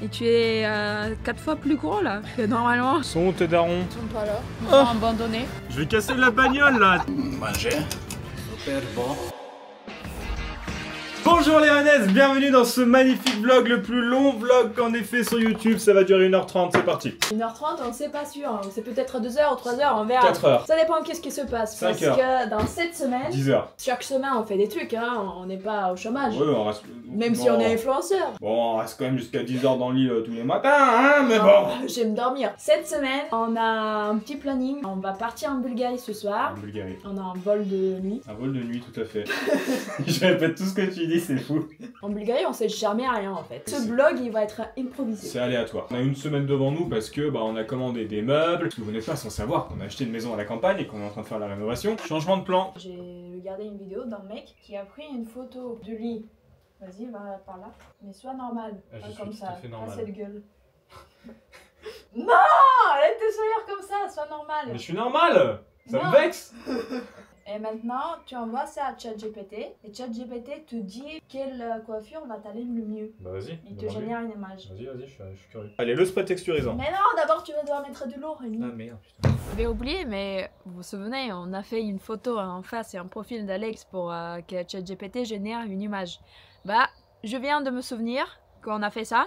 Et tu es 4 fois plus gros là que normalement. Sont où tes darons? Ils sont pas là. Ils sont abandonnés. Je vais casser la bagnole là. Manger. Super bon. Bonjour Léonès, bienvenue dans ce magnifique vlog, le plus long vlog qu'en ait fait sur YouTube. Ça va durer 1h30, c'est parti. 1h30, on sait pas sûr. C'est peut-être 2h ou 3h, on verra. 4h. Ça dépend qu'est-ce qui se passe. 5 parce heures. que dans cette semaine, 10h. chaque semaine on fait des trucs, hein. On n'est pas au chômage. Ouais, on reste... Même si on est influenceur. Bon, on reste quand même jusqu'à 10h dans le lit tous les matins, hein, mais bon. J'aime dormir. Cette semaine, on a un petit planning. On va partir en Bulgarie ce soir. En Bulgarie. On a un vol de nuit. Un vol de nuit, tout à fait. Je répète tout ce que tu dis, c'est fou. En Bulgarie, on sait jamais rien en fait. Ce vlog, il va être improvisé. C'est aléatoire. On a une semaine devant nous parce que on a commandé des meubles. Parce que vous n'êtes pas sans savoir qu'on a acheté une maison à la campagne et qu'on est en train de faire la rénovation. Changement de plan. J'ai regardé une vidéo d'un mec qui a pris une photo du lit. Vas-y, va par là. Mais sois normal, Ah, pas je suis comme tout ça. à fait normal. Pas cette gueule. Non, arrête de sourire comme ça, sois normal. Mais je suis normal. Ça Non. me vexe. Et maintenant, tu envoies ça à ChatGPT et ChatGPT te dit quelle coiffure va t'aller le mieux. Bah vas-y. Il te génère une image. Vas-y, je suis curieux. Allez, le spot texturisant. Mais non, d'abord tu vas devoir mettre du lourd. Ah merde, putain. J'avais oublié, mais vous vous souvenez, on a fait une photo en face et un profil d'Alex pour que ChatGPT génère une image. Bah, je viens de me souvenir qu'on a fait ça.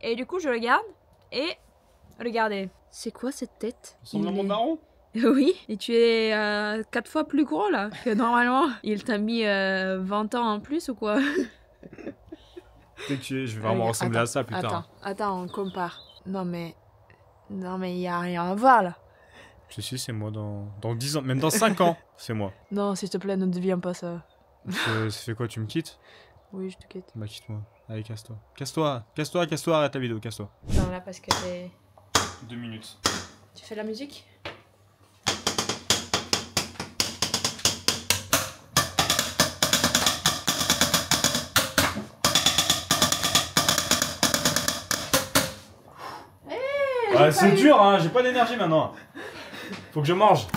Et du coup, je regarde et regardez. C'est quoi cette tête? Ressemble à mon daron. Oui, et tu es 4 fois plus gros là que normalement. Il t'a mis 20 ans en plus ou quoi? Dès que je vais vraiment ressembler à ça plus tard. Attends, on compare. Non mais il y a rien à voir là. Si, c'est moi dans 10 ans, même dans 5 ans, c'est moi. Non, s'il te plaît, ne deviens pas ça. Ça fait quoi, tu me quittes? Oui, je te quitte. Bah quitte-moi. Allez, casse-toi. Casse-toi, arrête la vidéo, casse-toi. Non, là parce que 2 minutes. tu fais la musique. Ah, c'est dur, hein, j'ai pas d'énergie maintenant. Faut que je mange.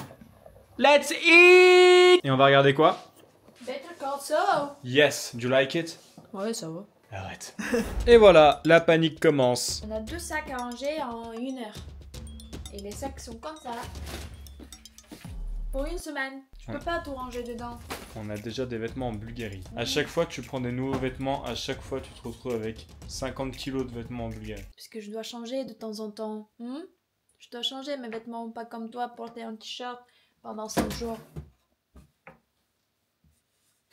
Let's eat! Et on va regarder quoi? Better Call Saul. Yes, do you like it? Ouais, ça va. Arrête. Et voilà, la panique commence. On a 2 sacs à ranger en 1 heure. Et les sacs sont comme ça. Pour une semaine. Tu peux pas tout ranger dedans. On a déjà des vêtements en Bulgarie. À chaque fois que tu prends des nouveaux vêtements, à chaque fois tu te retrouves avec 50 kilos de vêtements en Bulgarie. Puisque je dois changer de temps en temps. Je dois changer mes vêtements, pas comme toi, porter un t-shirt pendant 5 jours.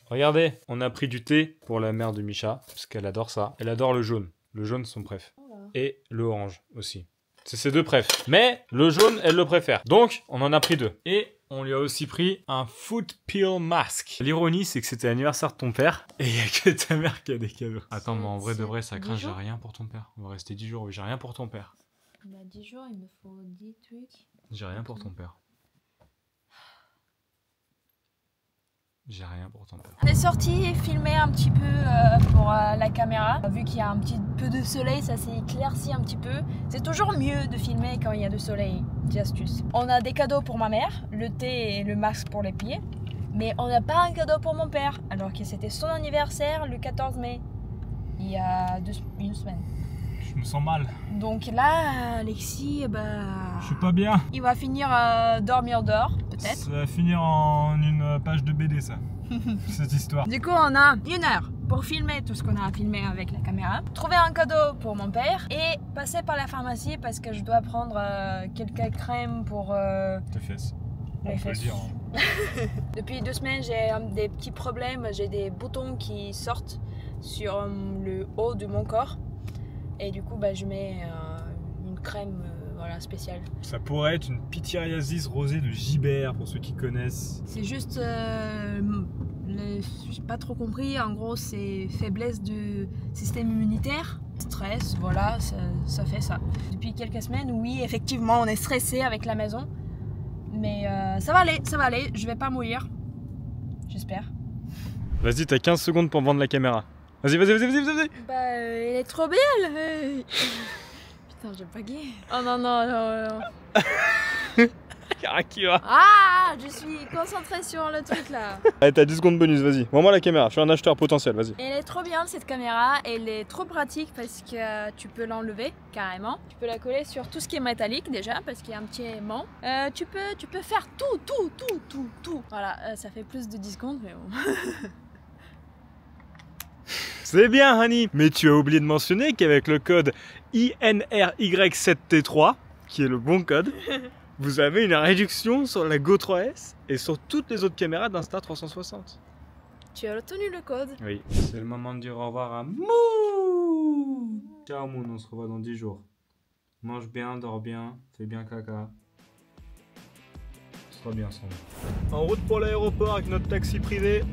Regardez, on a pris du thé pour la mère de Misha, parce qu'elle adore ça. Elle adore le jaune. Le jaune, c'est son préf. Voilà. Et le orange aussi. C'est ses deux préfs. Mais le jaune, elle le préfère. Donc, on en a pris 2. Et on lui a aussi pris un foot peel mask. L'ironie, c'est que c'était l'anniversaire de ton père. Et il n'y a que ta mère qui a des cadeaux. Attends, mais en vrai de vrai, ça craint, j'ai rien pour ton père. On va rester 10 jours, oui, j'ai rien pour ton père. Bah 10 jours, il me faut 10 trucs. J'ai rien pour ton père. J'ai rien pour ton père. On est sorti et filmé un petit peu pour la caméra. Vu qu'il y a un petit peu de soleil, ça s'est éclairci un petit peu. C'est toujours mieux de filmer quand il y a du soleil. Petite astuce. On a des cadeaux pour ma mère, le thé et le masque pour les pieds. Mais on n'a pas un cadeau pour mon père, alors que c'était son anniversaire le 14 mai. Il y a une semaine. Je me sens mal. Donc là, Alexis, Je suis pas bien. il va finir dormir dehors, peut-être. Ça va finir en une page de BD, ça. Cette histoire. Du coup, on a 1 heure pour filmer tout ce qu'on a filmé avec la caméra, trouver un cadeau pour mon père et passer par la pharmacie parce que je dois prendre quelques crèmes pour Tes fesses. les On peut le fesses. dire. Hein. Depuis 2 semaines, j'ai des petits problèmes, j'ai des boutons qui sortent sur le haut de mon corps et du coup, je mets une crème voilà, spéciale. Ça pourrait être une pityriasis rosée de Gibert, pour ceux qui connaissent. C'est juste, j'ai pas trop compris, en gros c'est faiblesse du système immunitaire, stress, voilà, ça fait ça. Depuis quelques semaines, oui, effectivement, on est stressé avec la maison, mais ça va aller, je vais pas mourir, j'espère. Vas-y, t'as 15 secondes pour vendre la caméra. Vas-y. Elle est trop belle. Putain, j'ai bugué. Oh non. Karakira. Ah, je suis concentrée sur le truc là. Allez, t'as 10 secondes bonus, vas-y. Vois-moi la caméra, je suis un acheteur potentiel, vas-y. Elle est trop bien cette caméra, elle est trop pratique parce que tu peux l'enlever carrément. Tu peux la coller sur tout ce qui est métallique déjà parce qu'il y a un petit aimant. Tu peux faire tout. Voilà, ça fait plus de 10 secondes mais bon. C'est bien, Hani. Mais tu as oublié de mentionner qu'avec le code INRY7T3, qui est le bon code, vous avez une réduction sur la Go 3S et sur toutes les autres caméras d'Insta360. Tu as retenu le code. Oui. C'est le moment de dire au revoir à Moon. Ciao Moon, on se revoit dans 10 jours. Mange bien, dors bien, fais bien caca. Ce sera bien sans nous. En route pour l'aéroport avec notre taxi privé.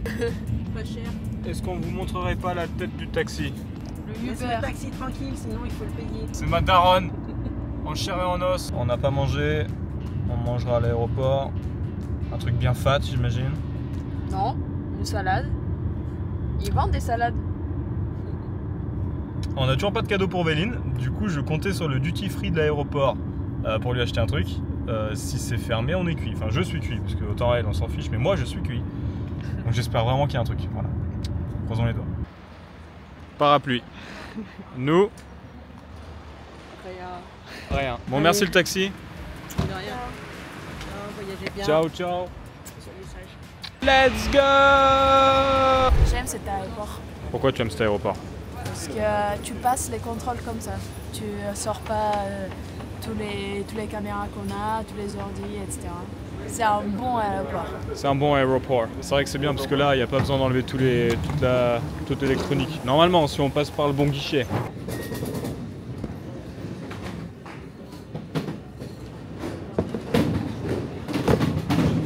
Pas cher. Est-ce qu'on vous montrerait pas la tête du taxi? Laisse le taxi tranquille, sinon il faut le payer. C'est ma daronne, en chair et en os. On n'a pas mangé, on mangera à l'aéroport. Un truc bien fat, j'imagine. Non, une salade. Ils vendent des salades. On n'a toujours pas de cadeau pour Véline, du coup je comptais sur le duty free de l'aéroport pour lui acheter un truc. Si c'est fermé, on est cuit. Enfin, je suis cuit, parce que autant elle, on s'en fiche, mais moi je suis cuit. Donc j'espère vraiment qu'il y a un truc. Voilà. Croisons les doigts. Parapluie. Nous. Rien. Bon, Allez. merci le taxi. De rien. Voyagez bien. Ciao, ciao. Let's go! J'aime cet aéroport. Pourquoi tu aimes cet aéroport? Parce que tu passes les contrôles comme ça. Tu sors pas tous les caméras qu'on a, tous les ordi, etc. C'est un bon aéroport. C'est un bon aéroport. C'est vrai que c'est bien parce que là, il n'y a pas besoin d'enlever toute l'électronique. Normalement, si on passe par le bon guichet.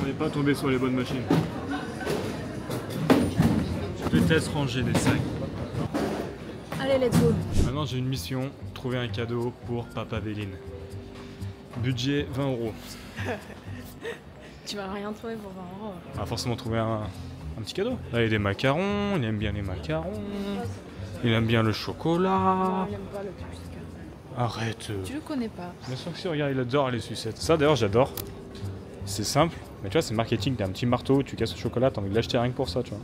On n'est pas tombé sur les bonnes machines. Je déteste ranger des sacs. Allez, let's go. Maintenant, j'ai une mission, trouver un cadeau pour Papa Véline. Budget 20 €. Tu vas rien trouver pour 20 €. On va forcément trouver un petit cadeau. Là, il y a des macarons, il aime bien les macarons. Il aime bien le chocolat. Non, il aime pas le truc. Arrête. Tu le connais pas. Bien sûr que si, regarde, il adore les sucettes. Ça, d'ailleurs, j'adore. C'est simple, mais tu vois, c'est marketing. T'as un petit marteau, tu casses le chocolat, t'as envie de l'acheter rien que pour ça, tu vois.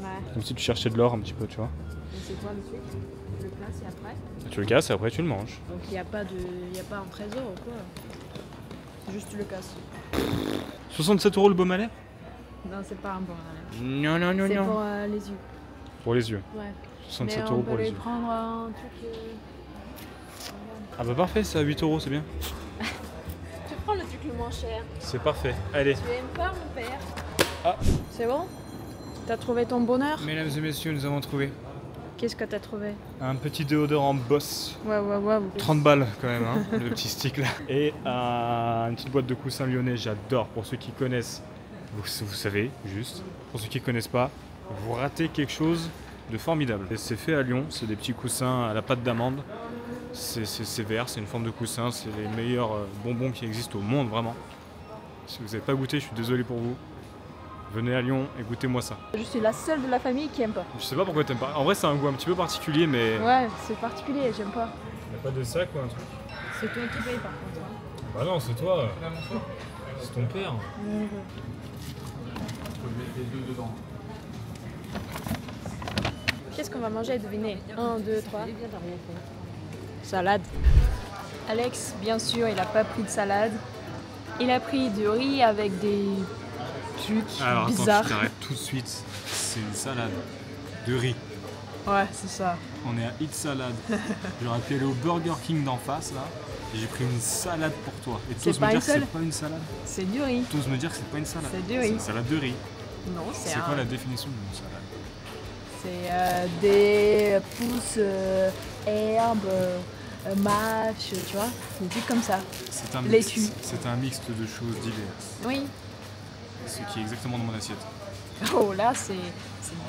Ouais. Comme si tu cherchais de l'or un petit peu, tu vois. Et c'est quoi le truc? Le plat, c'est après? Tu le casses et après, tu le manges. Donc il n'y a pas un trésor ou quoi? Juste tu le casses. 67 € le baume à lèvres? Non, c'est pas un bon rêve. Non, non, non, C'est non. pour les yeux. Pour les yeux. Ouais. 67 Mais € on pour peut les lui yeux. prendre un truc. Ah bah parfait, c'est à 8 €, c'est bien. Tu prends le truc le moins cher. C'est parfait. Allez. Tu aimes pas mon père? Ah. C'est bon? T'as trouvé ton bonheur? Mesdames et messieurs, nous avons trouvé Qu'est-ce que t'as trouvé? un petit déodorant en Boss. Ouais. 30 balles quand même, hein, le petit stick là. Et une petite boîte de coussins lyonnais, j'adore. Pour ceux qui connaissent, vous savez, juste. Pour ceux qui connaissent pas, vous ratez quelque chose de formidable. Et c'est fait à Lyon, c'est des petits coussins à la pâte d'amande. C'est vert, c'est une forme de coussin, c'est les meilleurs bonbons qui existent au monde, vraiment. Si vous n'avez pas goûté, je suis désolé pour vous. Venez à Lyon et goûtez-moi ça. Je suis la seule de la famille qui aime pas. Je sais pas pourquoi t'aimes pas. En vrai, c'est un goût un petit peu particulier, mais. Ouais, c'est particulier, j'aime pas. Y'a pas de sac ou un truc? C'est toi qui paye par contre. Bah non, c'est toi. C'est ton père. Qu'est-ce qu'on va manger? Devinez. 1, 2, 3. Salade. Alex, bien sûr, il a pas pris de salade. Il a pris du riz avec des trucs Alors bizarres. attends, je t'arrête tout de suite. C'est une salade de riz. Ouais, c'est ça. On est à Eat Salad. J'aurais pu aller au Burger King d'en face là. Et j'ai pris une salade pour toi. Et C'est t'oses pas me une dire que seule? c'est pas une salade? C'est du riz. T'oses me dire que c'est pas une salade? C'est du riz. une salade de riz. Non, c'est C'est quoi la définition d'une salade? C'est des pousses, herbes, mâches, tu vois, des trucs comme ça. C'est un Laitue. mixte. C'est un mixte de choses diverses. Oui. Ce qui est exactement dans mon assiette. Oh là, c'est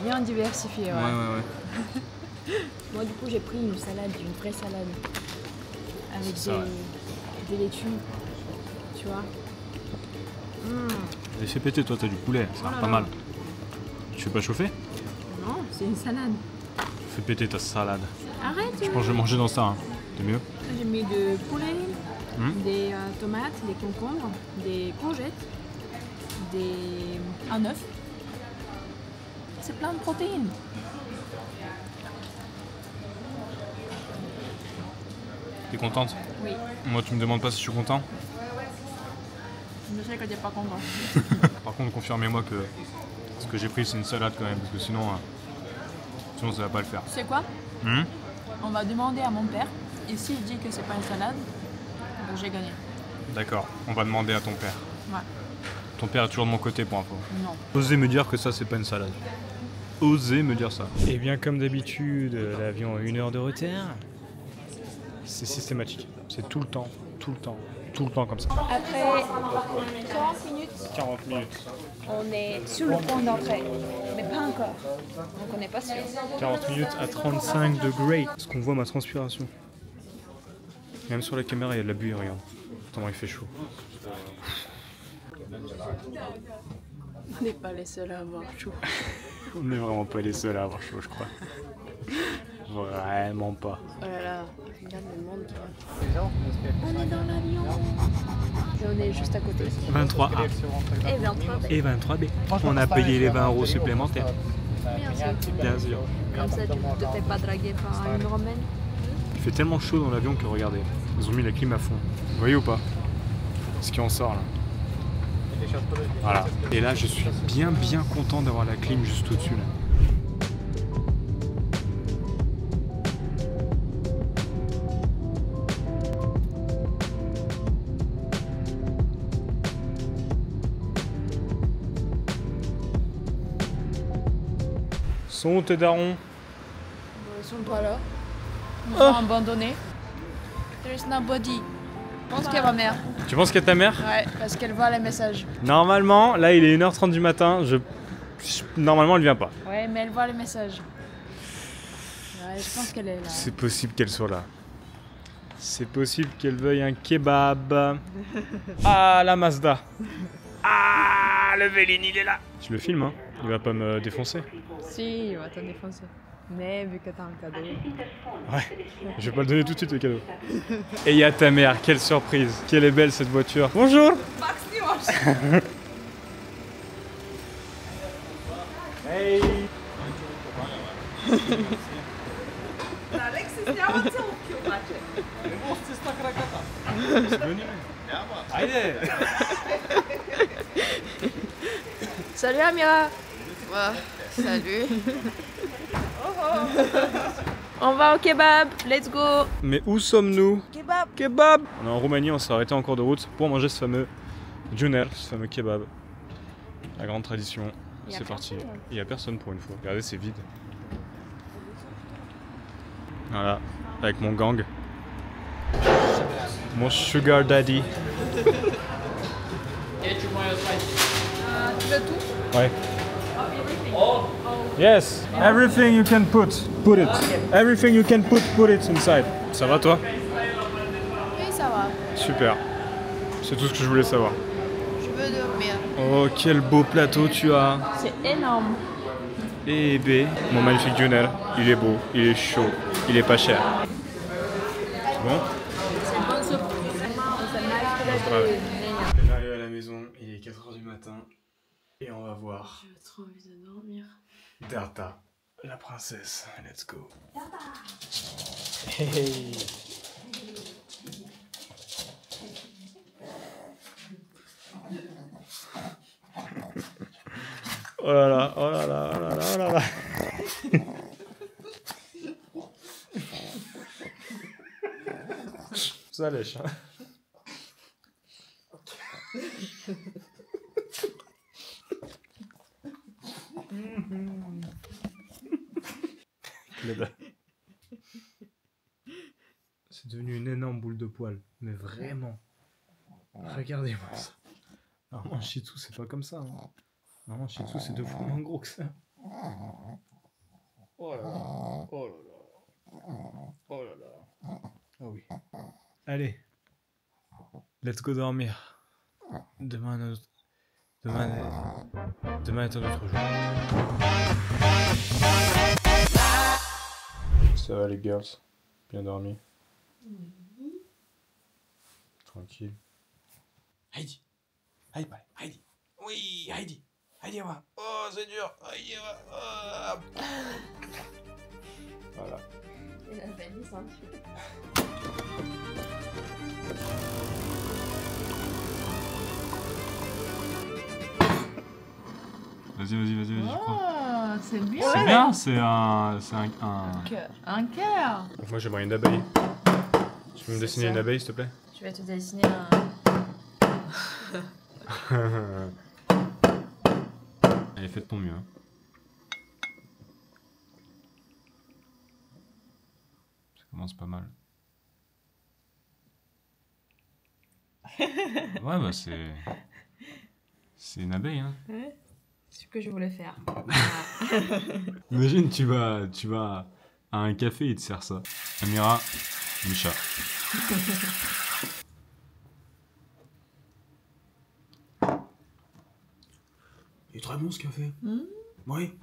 bien diversifié. Ouais. Ouais. Moi, du coup, j'ai pris une salade, une vraie salade. Avec C'est ça, ouais. des laitues. Tu vois. Allez, fais péter, toi, t'as du poulet. Ça a l'air là pas là. mal. Tu fais pas chauffer? Non, c'est une salade. Fais péter ta salade. Arrête. Je pense que je vais manger dans ça. Hein. C'est mieux? J'ai mis de poulet, des tomates, des concombres, des courgettes, un œuf. C'est plein de protéines. T'es contente? Oui. Moi, tu me demandes pas si je suis content? Je sais que t'es pas content. Par contre, confirmez-moi que ce que j'ai pris, c'est une salade quand même, parce que sinon ça va pas le faire. Tu sais quoi? On va demander à mon père, et s'il dit que c'est pas une salade, ben j'ai gagné. D'accord, on va demander à ton père. Ouais. Ton père est toujours de mon côté pour info. Non. Osez me dire que ça, c'est pas une salade. Osez me dire ça. Et bien, comme d'habitude, l'avion a 1 heure de retard. C'est systématique. C'est tout le temps comme ça. Après 40 minutes. on est sur le point d'entrée, mais pas encore. Donc on n'est pas sûr. 40 minutes à 35 degrés. Est-ce qu'on voit ma transpiration? Même sur la caméra, il y a de la buée, regarde. Attends, il fait chaud. On n'est pas les seuls à avoir chaud. On n'est vraiment pas les seuls à avoir chaud, je crois. Vraiment pas. Oh là là, regarde le monde qui va. On est dans l'avion. Et on est juste à côté. 23A Et 23B. et 23B. On a payé les 20 € supplémentaires. Bien sûr. Bien sûr. Comme ça, tu ne te fais pas draguer par une romaine. Il fait tellement chaud dans l'avion que regardez, ils ont mis la clim à fond. Vous voyez ou pas? Ce qui en sort là. Voilà. Et là, je suis bien content d'avoir la clim juste au-dessus là. Sont où tes darons? Ils sont pas là. Ils nous ont abandonnés. There's nobody. Je pense qu'il y a ma mère. Tu penses qu'il y a ta mère? Ouais, parce qu'elle voit les messages. Normalement, là il est 1h30 du matin, normalement elle vient pas. Ouais, mais elle voit les messages. Ouais, je pense qu'elle est là. C'est possible qu'elle soit là. C'est possible qu'elle veuille un kebab. Ah, la Mazda. Ah, le Véline, il est là. Je le filme, hein. Il va pas me défoncer. Si, il va te défoncer. Mais vu que t'as un cadeau. Ouais, je vais pas le donner tout de suite le cadeau. Et il y a ta mère, quelle surprise. Quelle est belle cette voiture. Bonjour. Hey. Salut Amira. Salut. On va au kebab, let's go. Mais où sommes-nous? Kebab. Kebab. On est en Roumanie, on s'est arrêté en cours de route pour manger ce fameux döner, ce fameux kebab. La grande tradition. C'est parti. Il n'y a personne pour une fois. Regardez, c'est vide. Voilà, avec mon gang. Mon sugar daddy. Tu veux tout? Ouais. Yes, everything you can put it. Everything you can put it inside. Ça va toi? Oui, ça va. Super. C'est tout ce que je voulais savoir. Je veux dormir. Oh, quel beau plateau tu as. C'est énorme. Et B, mon magnifique döner, il est beau, il est chaud, il est pas cher. Bon. C'est une bonne soupe. On est arrivé à la maison, il est 4h du matin et on va voir J'ai trop envie de dormir. Darta, la princesse. Let's go. Hey. Oh là là, oh là là, oh là là, oh là là. Ça lèche, hein. C'est devenu une énorme boule de poil, mais vraiment. Regardez-moi ça. Normalement, Shih Tzu, c'est pas comme ça. Hein. Normalement, Shih Tzu, c'est 2 fois moins gros que ça. Oh là là, oh là là, oh là là. Oh oui. Allez, let's go dormir. Demain est un autre jour. Ça va les girls? Bien dormi? Tranquille. Heidi. Heidi, Heidi. Oui, Heidi. Heidi, va. Oh, c'est dur. Heidi, va. Voilà. Il a fait 10 cm. Vas-y, je crois. Oh, c'est bien. C'est bien, c'est un Cœur. Un cœur. Moi j'aimerais une abeille. Tu peux me C'est dessiner ça. une abeille s'il te plaît? Je vais te dessiner un... Allez, fais de ton mieux. Hein. Ça commence pas mal. Ouais, bah c'est... C'est une abeille, hein. Ouais, c'est ce que je voulais faire. Imagine, tu vas à un café et il te sert ça. Amira, Misha. Il est très bon ce café. Oui.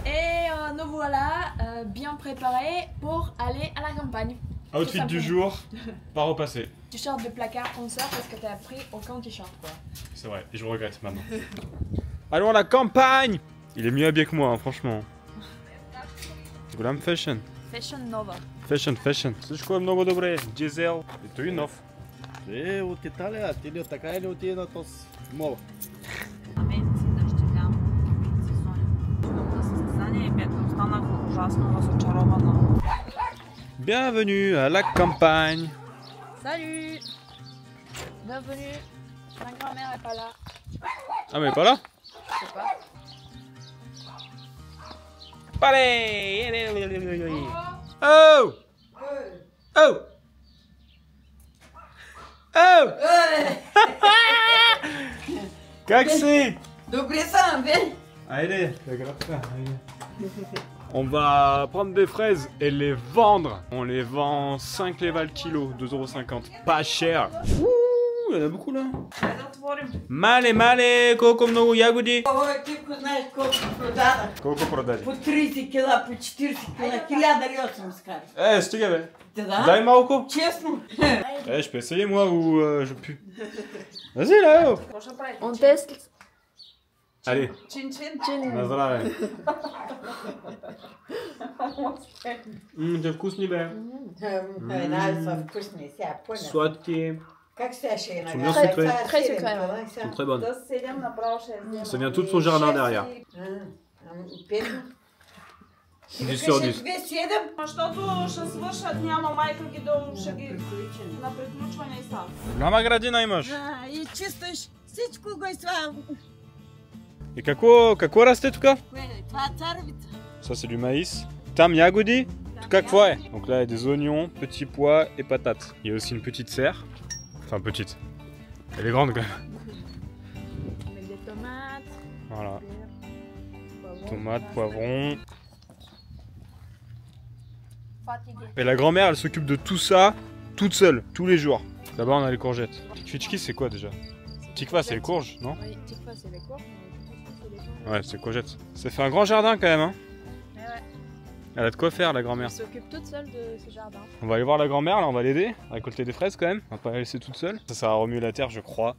Et nous voilà bien préparés pour aller à la campagne. Outfit du jour, par au passé. T-shirt de placard comme ça parce que t'as pris aucun t-shirt quoi. C'est vrai, et je le regrette maintenant. Allons à la campagne! Il est mieux habillé que moi, hein, franchement. Glam fashion. Fashion Nova. Fashion. Всичко много добре. Diesel. И той нов. От Италия, ти ли така или отиде на този мол? Bienvenue à la campagne. Salut. Bienvenue. Ma grand-mère est pas là. Ah mais pas là? Je sais pas. Allez! Oh! Oh! Oh! Как си? Добре съм, бе! Allez, on va prendre des fraises et les vendre. On les vend 5 leva le kilo, 2,50 €. Pas cher. Ouh, il y en a beaucoup là. Мале, колко много ягоди. Ой, ти го знаеш колко продадах? Колко продади? По 30 кила, по 40 кила, 1000 лева съм скарал. Стига бе. Да? Дай малко. Честно? Je peux essayer moi ou je pue. Vas-y là. Oh. On teste. Allez, Чин-чин. на здраве. Те вкусни бе. Една са вкусни, сега понял. Сладки. Как сега ще Sont bien sucrés. Très sucré. Elles sont très bonnes. Да седем направо ще взема. Ça vient tout de son jardin derrière. Петно. 10 sur 10. 207. Защото ще свършат, няма майка ги долу, ще ги на приключване и става. Голяма градина имаш. И чистиш всичко го изслам. Et какво расте тук? Това е царевица. Ça c'est du maïs. Tam ягоди. Какво е? Donc là il y a des oignons, petits pois et patates. Il y a aussi une petite serre. Enfin petite. Elle est grande quand même. Avec des tomates. Voilà. Poivrons. Tomates, poivrons. Fatigué. Et la grand-mère elle s'occupe de tout ça toute seule, tous les jours. D'abord on a les courgettes. Tikvitchki c'est quoi déjà? Tikva c'est les courges, non? Oui, tikva c'est les courges, mais tikvitchki c'est les courges. Ouais, c'est courgettes. Ça fait un grand jardin quand même, hein? Ouais. Elle a de quoi faire la grand-mère. Elle s'occupe toute seule de ce jardin. On va aller voir la grand-mère, là on va l'aider à récolter des fraises quand même. On va pas la laisser toute seule. Ça sert à remuer la terre je crois.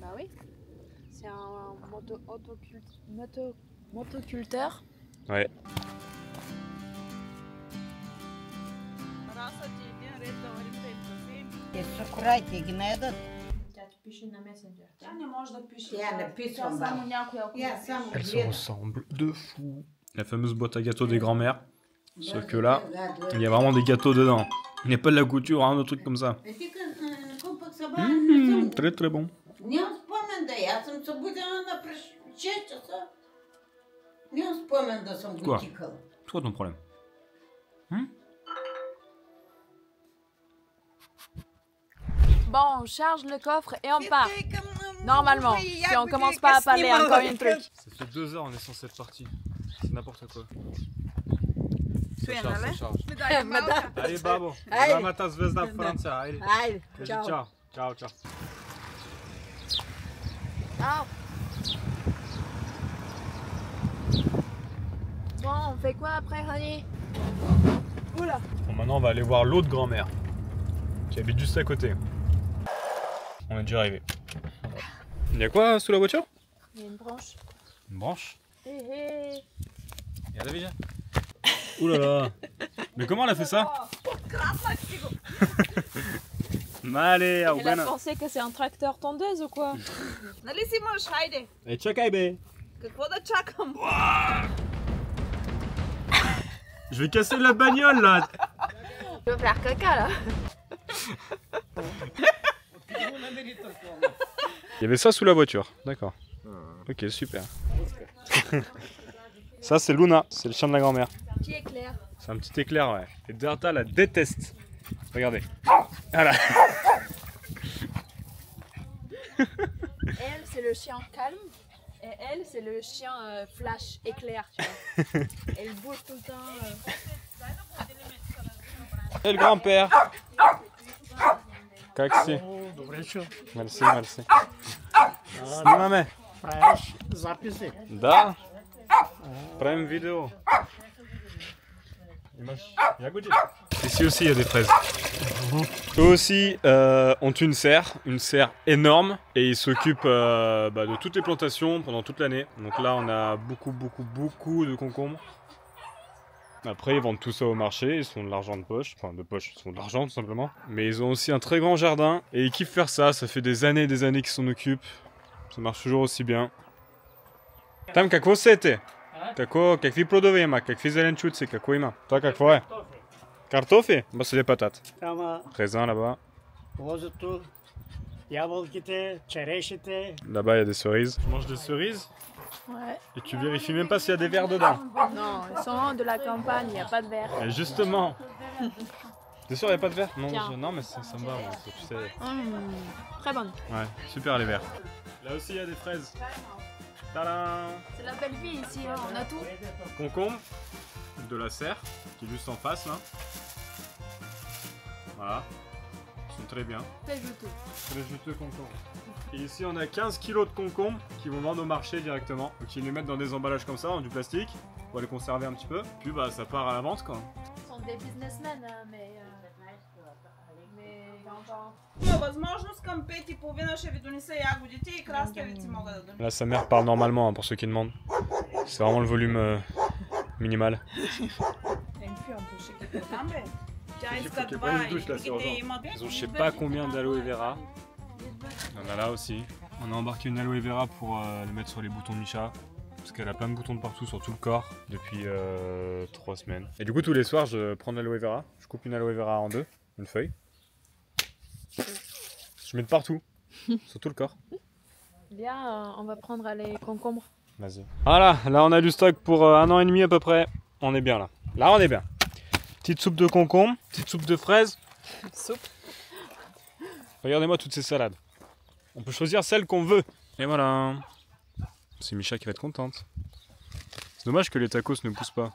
Bah oui. C'est un motoculteur. Ouais. Шоколайте ги наедат. Тя ти пише на месенджер. Тя не може да пише. Тя не писва, Тя само бе. някоя ако Я напише. само Elles se гледам. ressemblent de fou. La fameuse boîte à gâteaux des grands-mères. Sauf que là, il y a vraiment des gâteaux dedans. Il n'y a pas de la couture, hein, de trucs comme ça. Купък събрах, не съм. Très très bon. Нямам спомен да я. Аз съм събудена на 6 часа. Нямам спомен да съм го Quoi? тикала. C'est quoi ton problème? Bon, on charge le coffre et on part. Normalement, si on commence pas à parler encore une truc. Ça fait 2 heures on est censé être parti. C'est n'importe quoi. Ça Стоя, charge, нали? ça charge. Да. Allez babo, Айде. Голяма звезда в Франция, айде. Айде, Кажи чао. ciao. Ciao, ciao. Ah. Bon, on fait quoi après, Rani? Oula. Bon, maintenant on va aller voir l'autre grand-mère qui habite juste à côté. On est déjà arrivé. Il y a quoi sous la voiture? Il y a une branche. Une branche. Hé hé. Regarde déjà. Ouh là là. Mais comment elle a fait ça? Allez, au Elle a pensé que c'est un tracteur tondeuse ou quoi? Нали си мъж, хайде! Et чакай бе. Какво да чакам? Je vais casser la bagnole là. Tu veux faire caca là? Il y avait ça sous la voiture, d'accord. Ok, super. Ça c'est Luna, c'est le chien de la grand-mère. Petit éclair. C'est un petit éclair, ouais. Et Bertha la déteste. Regardez. Voilà. Elle, c'est le chien calme. Et elle, c'est le chien flash, éclair, tu vois. Elle bouge tout le temps. Et le grand-père. Kaksi. Merci, merci. Sнимаме. Записи. Да. Правим vidéo. Ici aussi il y a des fraises. Eux aussi ont une serre énorme et ils s'occupent de toutes les plantations pendant toute l'année. Donc là on a beaucoup de concombres. Après ils vendent tout ça au marché, ils se font de l'argent de poche, enfin de poche, ils se font de l'argent tout simplement. Mais ils ont aussi un très grand jardin et ils kiffent faire ça, ça fait des années qu'ils s'en occupent. Ça marche toujours aussi bien. Там какво сете? Какви плодове има? Какви зеленчуци? Какво има? Това какво е? Картофи? Ба c'est des patates. Ама Raisin là-bas. лозето, ябълките, черешите. Là-bas il y a des cerises. Tu manges des cerises? Ouais. Et tu vérifies même pas s'il y a des verres dedans. Non, ils sont de la campagne, il n'y a pas de verre. Et justement. T'es sûr il n'y a pas de verre? Non, Tiens. non mais ça me va, moi, tu sais. Très bonne. Ouais, super les verres. Là aussi il y a des fraises. Tadam! C'est la belle vie ici, hein, on a tout. Concombre, de la serre, qui est juste en face là. Voilà. Ils sont très bien. Très juteux. Très juteux concombres. Et ici on a 15 kilos de concombres qui vont vendre au marché directement. Donc ils les mettent dans des emballages comme ça, dans du plastique, pour les conserver un petit peu. Puis bah ça part à la vente quoi. Ils sont des businessmen, hein, mais encore. Има възможност към 5:30 ще ви донеса ягодите и краставици мога да донеса. Là sa mère parle normalement hein, pour ceux qui demandent. C'est vraiment le volume minimal. Там бе. Тя Il faut иска qu'il y ait това pas une и douche, là, c'est другите urgent. имат. Ils ont je sais pas combien d'aloe vera. On en a là aussi. On a embarqué une aloe vera pour le mettre sur les boutons de Misha. Parce qu'elle a plein de boutons de partout sur tout le corps depuis 3 semaines. Et du coup tous les soirs je prends de l'aloe vera. Je coupe une aloe vera en deux, une feuille. Je mets de partout, sur tout le corps. Bien, on va prendre les concombres. Vas-y. Voilà, là on a du stock pour 1 an et demi à peu près. On est bien là. Là on est bien. Petite soupe de concombre, petite soupe de fraises. Soupe. Regardez-moi toutes ces salades. On peut choisir celle qu'on veut. Et voilà. C'est Misha qui va être contente. C'est dommage que les tacos ne poussent pas.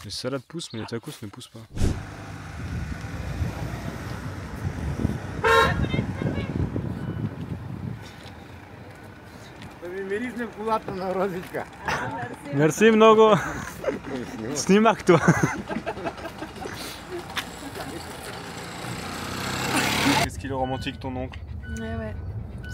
Les salades poussent mais les tacos ne poussent pas. Миризне в колата на Розичка. Merci много. Снимах toi. Qu'est-ce qu'il est romantique ton oncle. Ouais.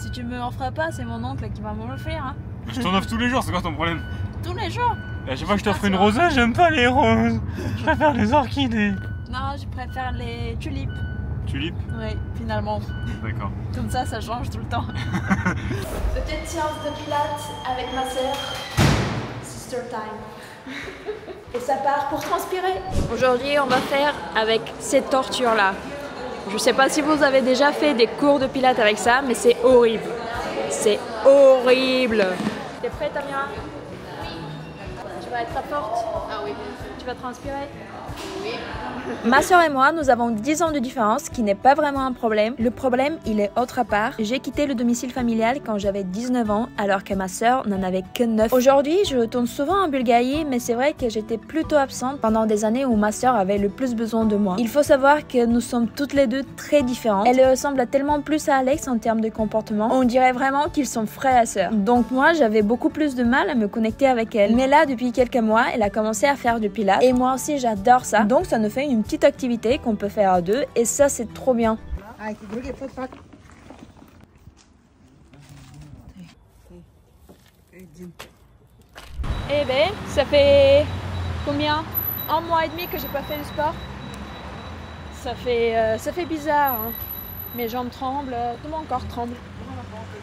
Si tu me en feras pas, c'est mon oncle qui va me le faire. Hein. Je t'en offre tous les jours, c'est quoi ton problème? Tous les jours. Et à chaque fois que je t'offre une rosée, j'aime pas les roses. Je préfère les orchidées. Non, je préfère les tulipes. Tulipes? Oui, finalement. D'accord. Comme ça change tout le temps. Petite séance de pilates avec ma sœur. Sister time. Et ça part pour transpirer. Aujourd'hui, on va faire avec cette torture-là. Je sais pas si vous avez déjà fait des cours de pilates avec ça, mais c'est horrible. C'est horrible. T'es prête, Amira? Oui. Tu vas être forte? Ah oui. Tu vas transpirer? Oui. Ma soeur et moi, nous avons 10 ans de différence, ce qui n'est pas vraiment un problème. Le problème, il est autre part. J'ai quitté le domicile familial quand j'avais 19 ans, alors que ma soeur n'en avait que 9. Aujourd'hui, je retourne souvent en Bulgarie, mais c'est vrai que j'étais plutôt absente pendant des années où ma soeur avait le plus besoin de moi. Il faut savoir que nous sommes toutes les deux très différentes. Elle ressemble tellement plus à Alex en termes de comportement. On dirait vraiment qu'ils sont frères et sœurs. Donc moi, j'avais beaucoup plus de mal à me connecter avec elle. Mais là, depuis quelques mois, elle a commencé à faire du pilates. Et moi aussi, j'adore ça. Donc ça nous fait une petite activité qu'on peut faire à deux. Et ça, c'est trop bien. Eh ben, ça fait combien? 1 mois et demi que j'ai pas fait de sport. Ça fait bizarre. Hein. Mes jambes tremblent, tout mon corps tremble.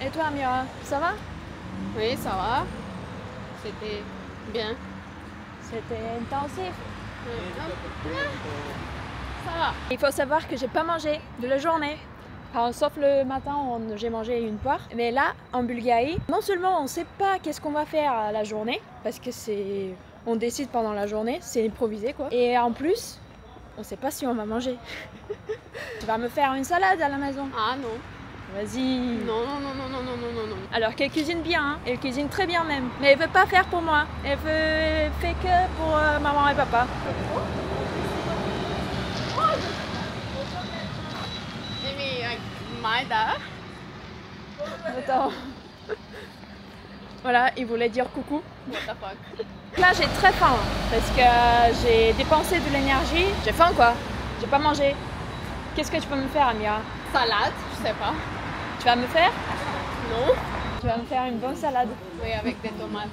Et toi, Amira, ça va? Oui, ça va. C'était bien. C'était intensif. Ça va. Il faut savoir que j'ai pas mangé de la journée. Enfin, sauf le matin où j'ai mangé une poire. Mais là, en Bulgarie, non seulement on sait pas qu'est-ce qu'on va faire à la journée, parce que on décide pendant la journée, c'est improvisé quoi. Et en plus, on sait pas si on va manger. Tu vas me faire une salade à la maison. Ah non. Vas-y. Non, non, non, non, non, non, non, non, non. Alors qu'elle cuisine bien, hein. Elle cuisine très bien même. Mais elle veut pas faire pour moi. Elle fait que pour maman et papa. Maybe like my dad. Attends. Voilà, il voulait dire coucou. What the fuck. Là, j'ai très faim parce que j'ai dépensé de l'énergie. J'ai faim quoi. J'ai pas mangé. Qu'est-ce que tu peux me faire, Amira? Salade, je sais pas. Tu vas me faire? Non. Tu vas me faire une bonne salade. Oui, avec des tomates.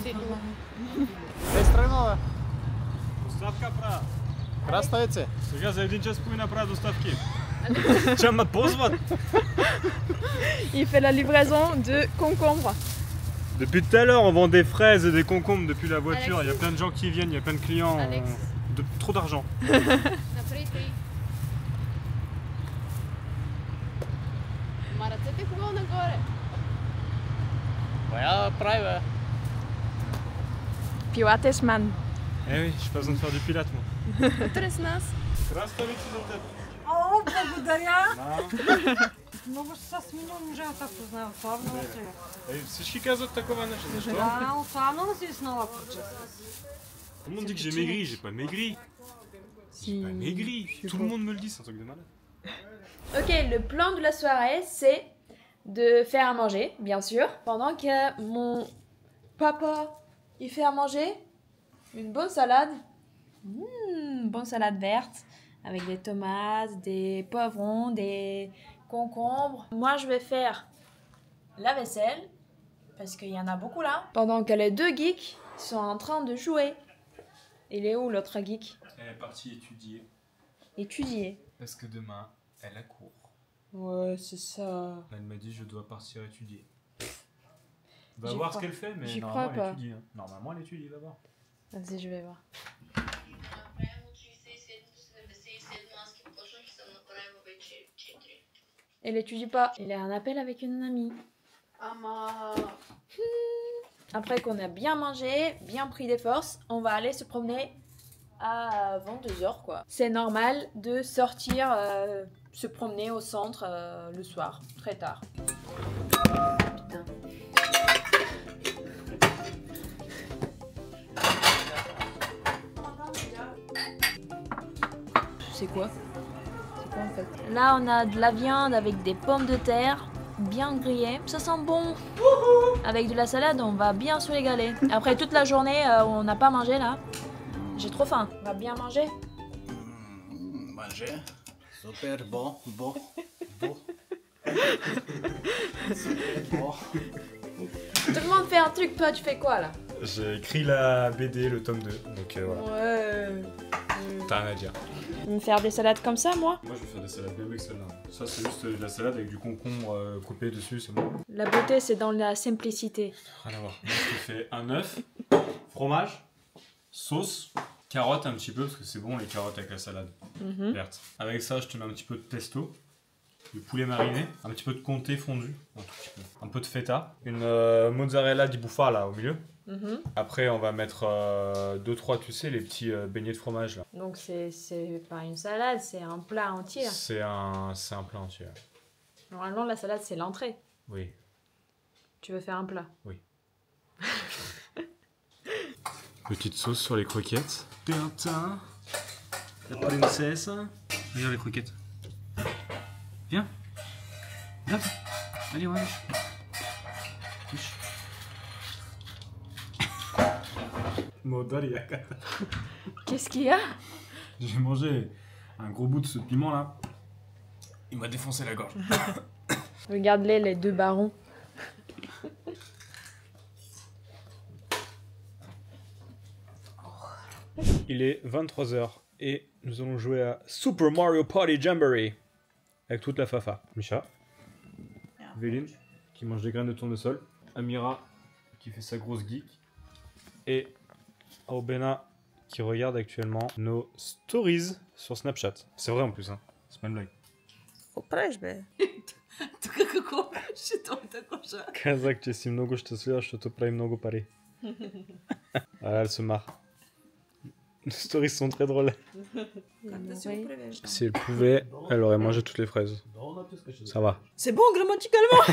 C'est tout. Естранова. Доставка пра. Краставице. Сега за 1 час половина правя доставки. Ще ме ползват. Il fait la livraison de concombres. Depuis tout à l'heure, on vend des fraises et des concombres depuis la voiture. Il y a plein de gens qui viennent, il y a plein de clients. Alex. Trop d'argent. Наприти. Ма ръцете хубаво нагоре. Моя правя. Pilates man. Eh oui, j'ai pas besoin de faire du pilate moi. Утре с нас. Краставици за теб. О, благодаря! Много ще се смило, не можа да познавам. Славно е. Всички казват такова нещо. Защо? Да, особено си снова прическа. Tout le monde dit que j'ai maigri, j'ai pas maigri. J'ai pas maigri. Tout le monde me le dit, c'est un truc de malade. Ok, le plan de la soirée, c'est de faire à manger, bien sûr. Pendant que mon papa, il fait à manger une bonne salade. Une bonne salade verte avec des tomates, des poivrons, des concombres. Moi, je vais faire la vaisselle parce qu'il y en a beaucoup là. Pendant que les deux geeks sont en train de jouer. Il est où l'autre geek? Elle est partie étudier. Étudier. Parce que demain, elle a cours. Ouais, c'est ça. Elle m'a dit je dois partir étudier. Va J'y voir crois. ce qu'elle fait, mais J'y normalement crois elle pas. étudie. Hein. Normalement elle étudie, va voir. Vas-y, je vais voir. Elle étudie pas. Il a un appel avec une amie. Ама... Après qu'on a bien mangé, bien pris des forces, on va aller se promener à 22h quoi. C'est normal de sortir se promener au centre le soir, très tard. Putain. C'est quoi? C'est quoi en fait? Là on a de la viande avec des pommes de terre bien grillées. Ça sent bon. Avec de la salade, on va bien se régaler. Après toute la journée où on n'a pas mangé là, j'ai trop faim. On va bien manger. Manger. Super bon, bon, bon. Super bon. Tout le monde fait un truc, toi tu fais quoi là? J'ai écrit la BD, le tome 2, donc voilà. Ouais. T'as rien à dire. Me faire des salades comme ça moi? Moi je vais faire des salades bien avec celle-là. Ça c'est juste de la salade avec du concombre coupé dessus, c'est bon. La beauté c'est dans la simplicité. Rien à voir. Moi je te fais un œuf, fromage, sauce, carottes un petit peu parce que c'est bon les carottes avec la salade verte. Avec ça je te mets un petit peu de pesto, du poulet mariné, un petit peu de comté fondu, un tout petit peu. Un peu de feta, une mozzarella di bufala au milieu. Après on va mettre 2-3 tu sais les petits beignets de fromage là. Donc c'est pas une salade, c'est un plat entier. C'est un plat entier. Normalement la salade c'est l'entrée. Oui. Tu veux faire un plat? Oui. Petite sauce sur les croquettes. Tintin. La princesse. Regarde les croquettes. Viens. Viens. Allez, ouais. Touche. Qu'est-ce qu'il y a? J'ai mangé un gros bout de ce piment là. Il m'a défoncé la gorge. Regarde-les, les deux barons. Il est 23h et nous allons jouer à Super Mario Party Jamboree avec toute la fafa. Misha, Véline qui mange des graines de tournesol, Amira qui fait sa grosse geek et Aubena qui regarde actuellement nos stories sur Snapchat. C'est vrai en plus, hein. C'est pas une blague. Opraźmy. Tylko się to tego, że... Kazak, cię si mnogo što slušaš, što to pravi mnogo pari. Ah, elle se marre. Les stories sont très drôles. Si elle pouvait, elle aurait mangé toutes les fraises. Ça va. C'est bon grammaticalement.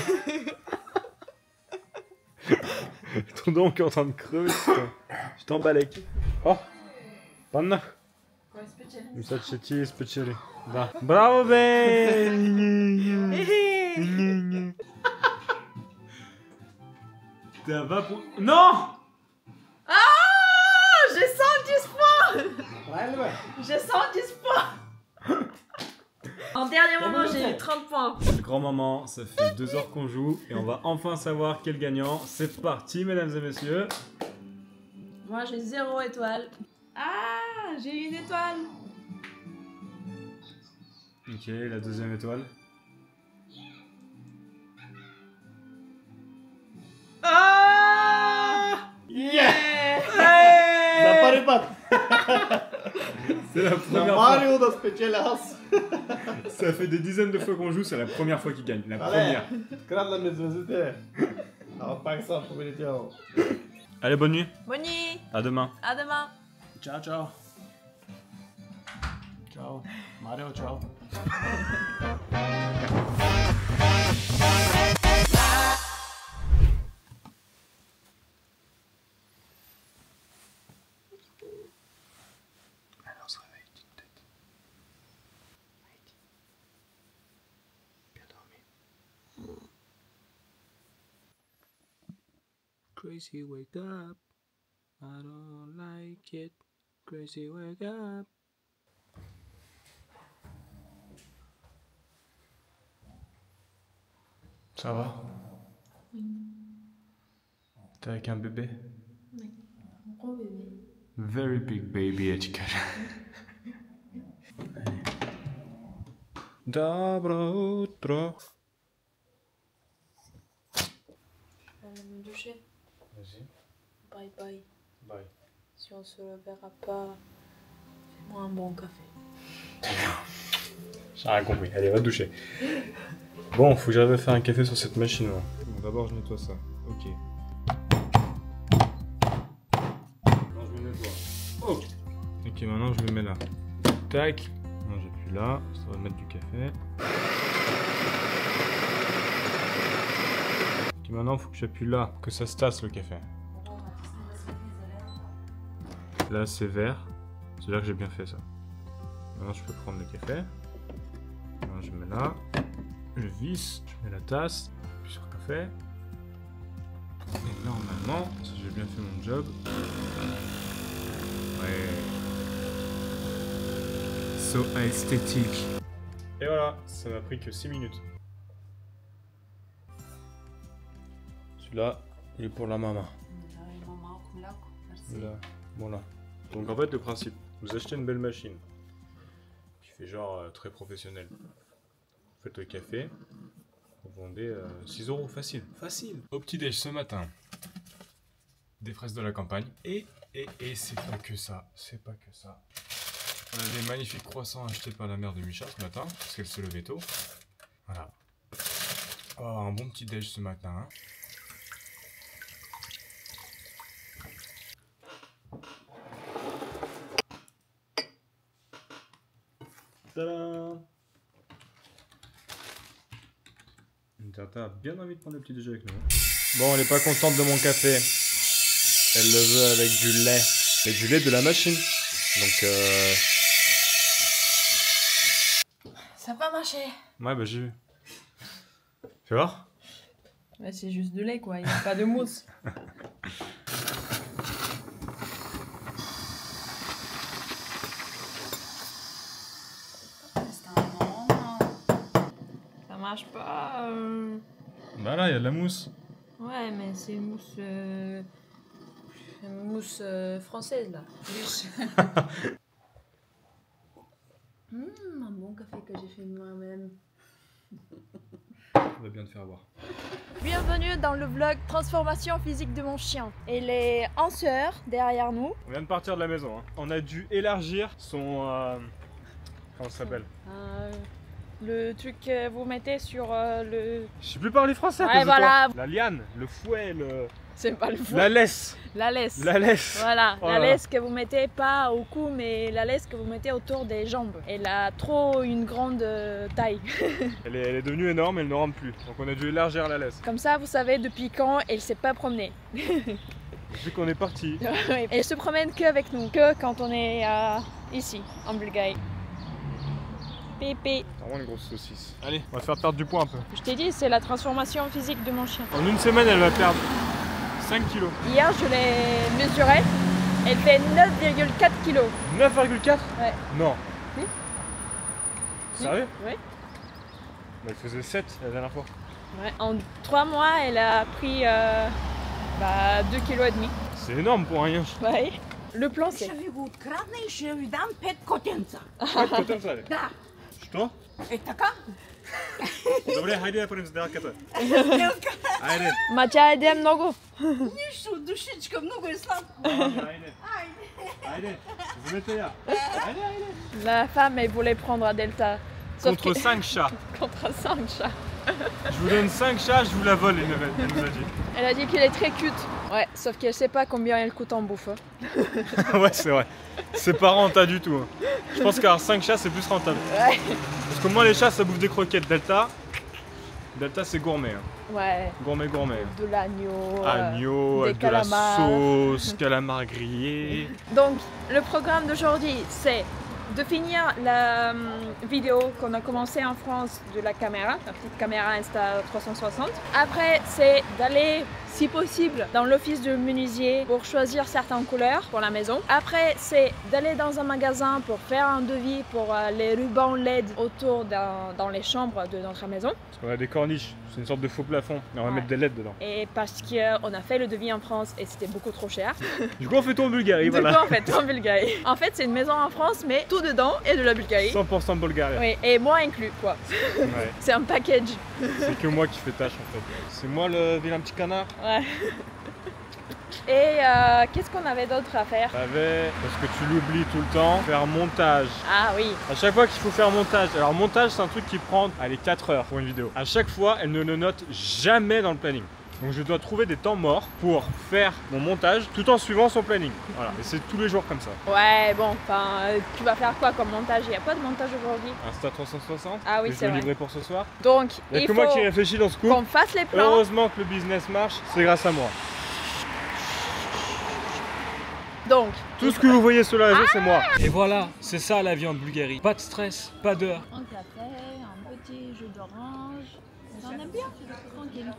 Ton don qui est en train de crever, putain. Je t'emballe. Oh, panna. Mi sad će ti ispečeri. Da. Bravo, be! T'as pas pour... Non! Ah, je sens d'espoir. Je sens d'espoir. En dernier moment, j'ai eu 30 points. Grand-maman, ça fait 2 heures qu'on joue et on va enfin savoir quel gagnant. C'est parti, mesdames et messieurs. Moi, j'ai 0 étoile. Ah, j'ai eu une étoile. Ok, la deuxième étoile. Ah! Yeah! Hey! Zapari pat! C'est la Na première fois. Mario da specialas! Ça fait des dizaines de fois qu'on joue, c'est la première fois qu'il gagne. La première. Kradla mnie zvezete! A pak sam powiedział. Allez, bonne nuit. Bonne nuit. À demain. À demain. Ciao, ciao! Ciao! Mario, ciao! Alors, on se réveille, petite tête. Heidi. Bien dormi. Crazy, wake up. I don't like it. Crazy, wake up. Ça va? T'es avec un bébé? Oui, un gros bébé. Very big baby, Edgar. Dobro utro. Je vais aller me doucher. Vas-y. Bye bye. Bye. Si on se reverra pas, fais-moi un bon café. J'ai rien compris. Allez, va te doucher. Bon, faut que j'arrive à faire un café sur cette machine. Là. Bon, d'abord, je nettoie ça. Ok. Non, je me nettoie. Oh. Ok, maintenant, je le mets là. Tac. Non, j'appuie là. Ça va mettre du café. Ok, maintenant, faut que j'appuie là. Que ça se tasse, le café. Là, c'est vert. C'est-à-dire que j'ai bien fait ça. Maintenant, je peux prendre le café. Maintenant, je mets là. Je visse, je mets la tasse, puis sur le café. Et normalement, si j'ai bien fait mon job. Ouais. So esthétique. Et voilà, ça m'a pris que 6 minutes. Celui-là, il est pour la maman. Là, voilà. Donc en fait, le principe, vous achetez une belle machine qui fait genre très professionnel. Vous faites le café, vous vendez 6 € facile. Facile. Au petit-déj ce matin, des fraises de la campagne. Et c'est pas que ça. C'est pas que ça. On a des magnifiques croissants achetés par la mère de Micha ce matin, parce qu'elle se levait tôt. Voilà. On va avoir un bon petit-déj ce matin. Hein. Tadam! Tata a bien envie de prendre le petit déjeuner avec nous. Bon, elle est pas contente de mon café. Elle le veut avec du lait. Et du lait de la machine. Donc Ça va marcher. Ouais, bah j'ai vu. Tu vois? Ouais, c'est juste de lait quoi, il n'y a pas de mousse. Ça marche pas. Bah là, il y a de la mousse. Ouais, mais c'est mousse. Une mousse française là. Un bon café que j'ai fait moi-même. On va bien te faire voir. Bienvenue dans le vlog transformation physique de mon chien. Il est en sueur derrière nous. On vient de partir de la maison. Hein. On a dû élargir son... comment ça s'appelle? Le truc que vous mettez sur le... Je sais plus parler français. Ouais, voilà. La liane, le fouet, le... C'est pas le fou. La laisse. La laisse. La laisse. Voilà, Oh la là là. laisse que vous mettez pas au cou, mais la laisse que vous mettez autour des jambes. Elle a trop une grande taille. Elle est devenue énorme, elle ne rentre plus. Donc on a dû élargir la laisse. Comme ça, vous savez depuis quand elle s'est pas promenée. Depuis qu'on est parti. Elle se promène que avec nous, que quand on est ici, en Bulgarie. Pépé. C'est vraiment une grosse saucisse. Allez, on va faire perdre du poids un peu. Je t'ai dit, c'est la transformation physique de mon chien. En une semaine, elle va perdre 5 kilos. Hier, je l'ai mesurée. Elle fait 9,4 kilos. 9,4 ? Ouais. Non. Oui. Sérieux ? Oui. Elle faisait 7 la dernière fois. Ouais. En 3 mois, elle a pris 2,5 kg. C'est énorme pour un chien. Ouais. Le plan, c'est... Ще ви го открадна и ще ви дам 5 котенца. Да. Що? Е така. Добре, хайде да първим с делката. Айде. Ма тя еде много. Нищо, душичка, много е сладко. Айде. Айде. Вземете я. Айде, айде. La femme, elle voulait prendre à Delta. Sauf Contre que- 5 chats. Contre 5 chats. Je vous donne 5 chats, je vous la vole, elle nous a dit. Elle a dit qu'il est très cute. Ouais, sauf qu'elle sait pas combien elle coûte en bouffe. Ouais, c'est vrai. C'est pas rentable du tout. Hein. Je pense qu'avoir 5 chats, c'est plus rentable. Ouais. Parce que moi, les chats, ça bouffe des croquettes. Delta, c'est gourmet. Hein. Ouais. Gourmet. De l'agneau. Agneau, des de la calamars. sauce, calamar grillé. Donc, le programme d'aujourd'hui, c'est de finir la vidéo qu'on a commencé en France de la caméra, la petite caméra Insta360. Après, c'est d'aller, si possible, dans l'office de menuisier pour choisir certaines couleurs pour la maison. Après, c'est d'aller dans un magasin pour faire un devis pour les rubans LED autour dans les chambres de notre maison. Parce qu'on a des corniches, c'est une sorte de faux plafond. Et on va Ouais. mettre des LED dedans. Et parce qu'on a fait le devis en France et c'était beaucoup trop cher. Du coup, on fait tout en Bulgarie, Du voilà. coup, en fait, en Bulgarie. En fait, c'est une maison en France, mais tout dedans est de la Bulgarie. 100% Bulgarie. Oui, et moi inclus, quoi. Ouais. C'est un package. C'est que moi qui fais tâche en fait. C'est moi le vilain petit canard. Ouais. Et qu'est-ce qu'on avait d'autre à faire? T'avais, parce que tu l'oublies tout le temps, faire montage. Ah oui. À chaque fois qu'il faut faire montage, alors montage c'est un truc qui prend, allez, 4 heures pour une vidéo. À chaque fois, elle ne le note jamais dans le planning. Donc je dois trouver des temps morts pour faire mon montage tout en suivant son planning. Voilà, et c'est tous les jours comme ça. Ouais, bon, enfin, tu vas faire quoi comme montage? Il n'y a pas de montage aujourd'hui. Insta 360, Ah oui, et je c'est vais vrai. livrer pour ce soir. Donc, Il n'y a il que faut moi qui réfléchis dans ce coup. qu'on fasse les plans. Heureusement que le business marche, c'est grâce à moi. Donc, Tout ce que vous voyez sur les réseaux, c'est moi. Et voilà, c'est ça la vie en Bulgarie. Pas de stress, pas d'heure. Un café, un petit jus d'orange. On aime bien, tranquille.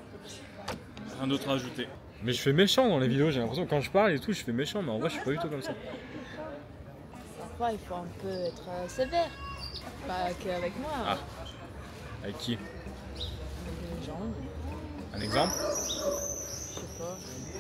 Rien d'autre à ajouter. Mais je fais méchant dans les vidéos, j'ai l'impression que quand je parle et tout, je fais méchant, mais en vrai, je suis pas du tout comme ça. parfois, il faut un peu être sévère. Pas qu'avec moi. Ah. Avec qui? Avec les gens. Un exemple? Je sais pas.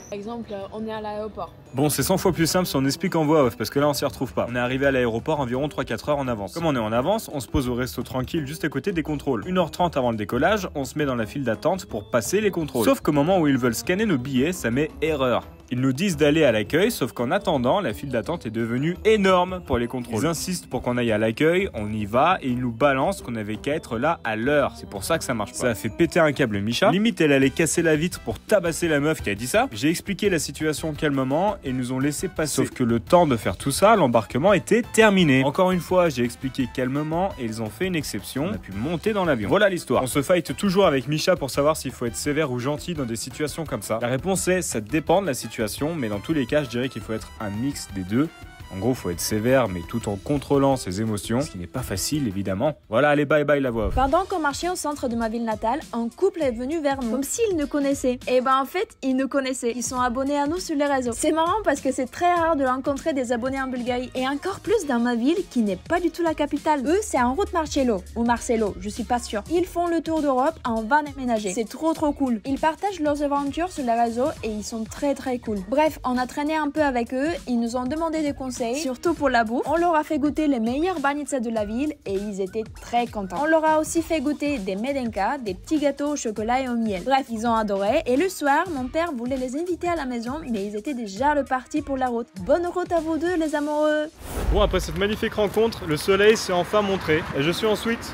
Par exemple, on est à l'aéroport. Bon, c'est 100 fois plus simple si on explique en voix off, parce que là on s'y retrouve pas. On est arrivé à l'aéroport environ 3-4 heures en avance. Comme on est en avance, on se pose au resto tranquille juste à côté des contrôles. 1h30 avant le décollage, on se met dans la file d'attente pour passer les contrôles. Sauf qu'au moment où ils veulent scanner nos billets, ça met erreur. Ils nous disent d'aller à l'accueil, sauf qu'en attendant, la file d'attente est devenue énorme pour les contrôles. Ils insistent pour qu'on aille à l'accueil, on y va, et ils nous balancent qu'on avait qu'à être là à l'heure. C'est pour ça que ça marche pas. Ça a fait péter un câble Micha. Limite, elle allait casser la vitre pour tabasser la meuf qui a dit ça. J'ai expliqué la situation calmement, et ils nous ont laissé passer. Sauf que le temps de faire tout ça, l'embarquement était terminé. Encore une fois, j'ai expliqué calmement, et ils ont fait une exception. On a pu monter dans l'avion. Voilà l'histoire. On se fight toujours avec Micha pour savoir s'il faut être sévère ou gentil dans des situations comme ça. La réponse est, ça dépend de la situation, mais dans tous les cas, je dirais qu'il faut être un mix des deux. En gros, faut être sévère, mais tout en contrôlant ses émotions, ce qui n'est pas facile, évidemment. Voilà, allez, bye bye la voix off. Pendant qu'on marchait au centre de ma ville natale, un couple est venu vers nous, comme s'ils nous connaissaient. Et ben en fait, ils nous connaissaient. Ils sont abonnés à nous sur les réseaux. C'est marrant parce que c'est très rare de rencontrer des abonnés en Bulgarie. Et encore plus dans ma ville, qui n'est pas du tout la capitale. Eux, c'est en route Marcello, ou Marcello, je suis pas sûre. Ils font le tour d'Europe en van aménagé. C'est trop cool. Ils partagent leurs aventures sur les réseaux et ils sont très cool. Bref, on a traîné un peu avec eux, ils nous ont demandé des conseils, surtout pour la bouffe. On leur a fait goûter les meilleurs banitsa de la ville et ils étaient très contents. On leur a aussi fait goûter des medenka, des petits gâteaux au chocolat et au miel. Bref, ils ont adoré et le soir, mon père voulait les inviter à la maison, mais ils étaient déjà repartis pour la route. Bonne route à vous deux les amoureux. Bon, après cette magnifique rencontre, le soleil s'est enfin montré et je suis en suite.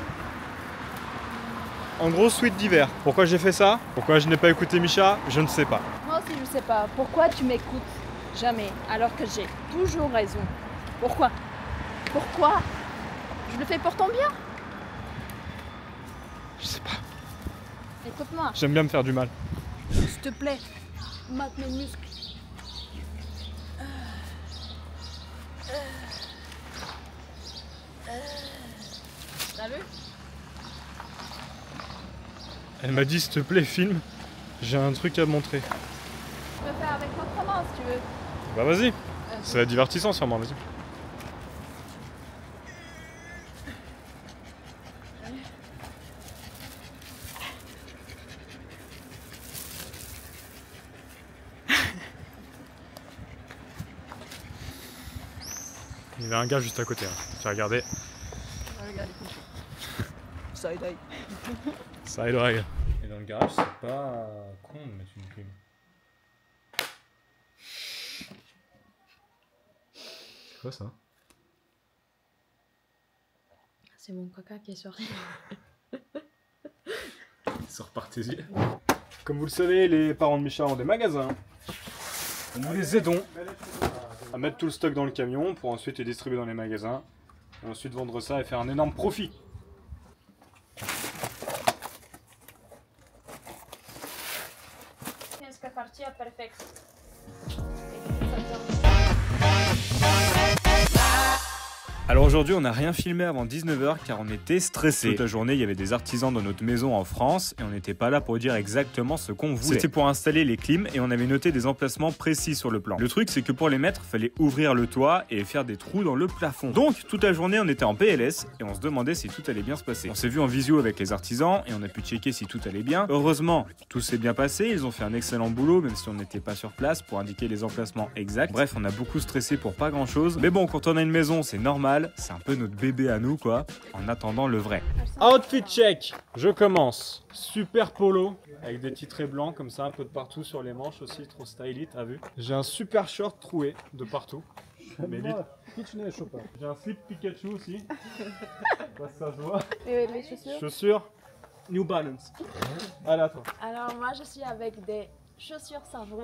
En gros, suite d'hiver. Pourquoi j'ai fait ça? Pourquoi je n'ai pas écouté Misha? Je ne sais pas. Moi aussi, je sais pas. Pourquoi tu m'écoutes jamais alors que j'ai toujours raison? Pourquoi? Pourquoi? Je le fais pour ton bien? Je sais pas. Écoute-moi. J'aime bien me faire du mal. S'il te plaît, mate mes muscles. T'as vu? Elle m'a dit, s'il te plaît, filme. J'ai un truc à montrer. Je peux faire avec autrement si tu veux. Bah vas-y. C'est divertissant sûrement, vas-y. Il y avait un gars juste à côté, hein. Tu as regardé. Side eye. Side eye. Et dans le garage, c'est pas con de mettre une clim. C'est quoi ça? C'est mon caca qui est sorti. Sors par tes yeux. Comme vous le savez, les parents de Misha ont des magasins. Nous les aidons à mettre tout le stock dans le camion pour ensuite les distribuer dans les magasins. Et ensuite vendre ça et faire un énorme profit. Alors aujourd'hui, on n'a rien filmé avant 19 h car on était stressé. Toute la journée, il y avait des artisans dans notre maison en France et on n'était pas là pour dire exactement ce qu'on voulait. C'était pour installer les clims et on avait noté des emplacements précis sur le plan. Le truc, c'est que pour les mettre, il fallait ouvrir le toit et faire des trous dans le plafond. Donc, toute la journée, on était en PLS et on se demandait si tout allait bien se passer. On s'est vu en visio avec les artisans et on a pu checker si tout allait bien. Heureusement, tout s'est bien passé. Ils ont fait un excellent boulot, même si on n'était pas sur place pour indiquer les emplacements exacts. Bref, on a beaucoup stressé pour pas grand chose. Mais bon, quand on a une maison, c'est normal. C'est un peu notre bébé à nous, quoi, en attendant le vrai. Outfit check. Je commence. Super polo, avec des titrets blancs, comme ça, un peu de partout sur les manches aussi, trop stylish, t'as vu. J'ai un super short troué de partout. Mais j'ai un slip Pikachu aussi. Bah, ça se voit. Et les chaussures? Chaussures New Balance. Allez, à toi. Alors moi je suis avec des chaussures Savro,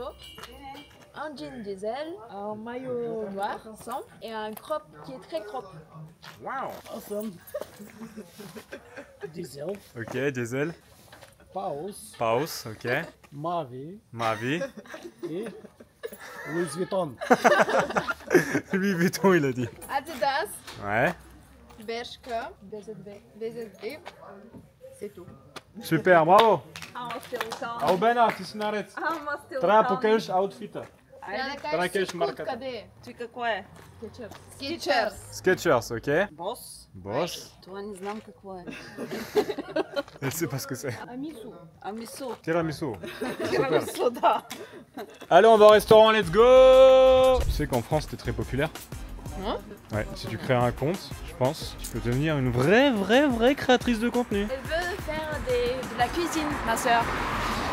un jean diesel, un maillot noir ensemble et un crop qui est très crop. Wow. Awesome. Diesel. Ok, diesel. Paus. Paus, ok. Mavi. Mavi. Et Louis Vuitton. Louis Vuitton, il a dit. Adidas, Ouais. Bershka, BZB, c'est tout. Super, bravo. Ама Албена, ти си наред. сте Трябва да покажеш аутфита. Трябва да кажеш марката. Къде? Ти какво е? Skechers. Skechers, ok. Бос? Boss. Това не знам какво е. Elle sait pas ce que c'est. Амисо. Амисо. Tiramisu. Амисо, да. Allez, on va au restaurant, let's go. Tu sais qu'en France, t'es très populaire. Hein? Ouais, si tu crées un compte, je pense, tu peux devenir une vraie créatrice de contenu. Elle veut faire de la cuisine, ma soeur.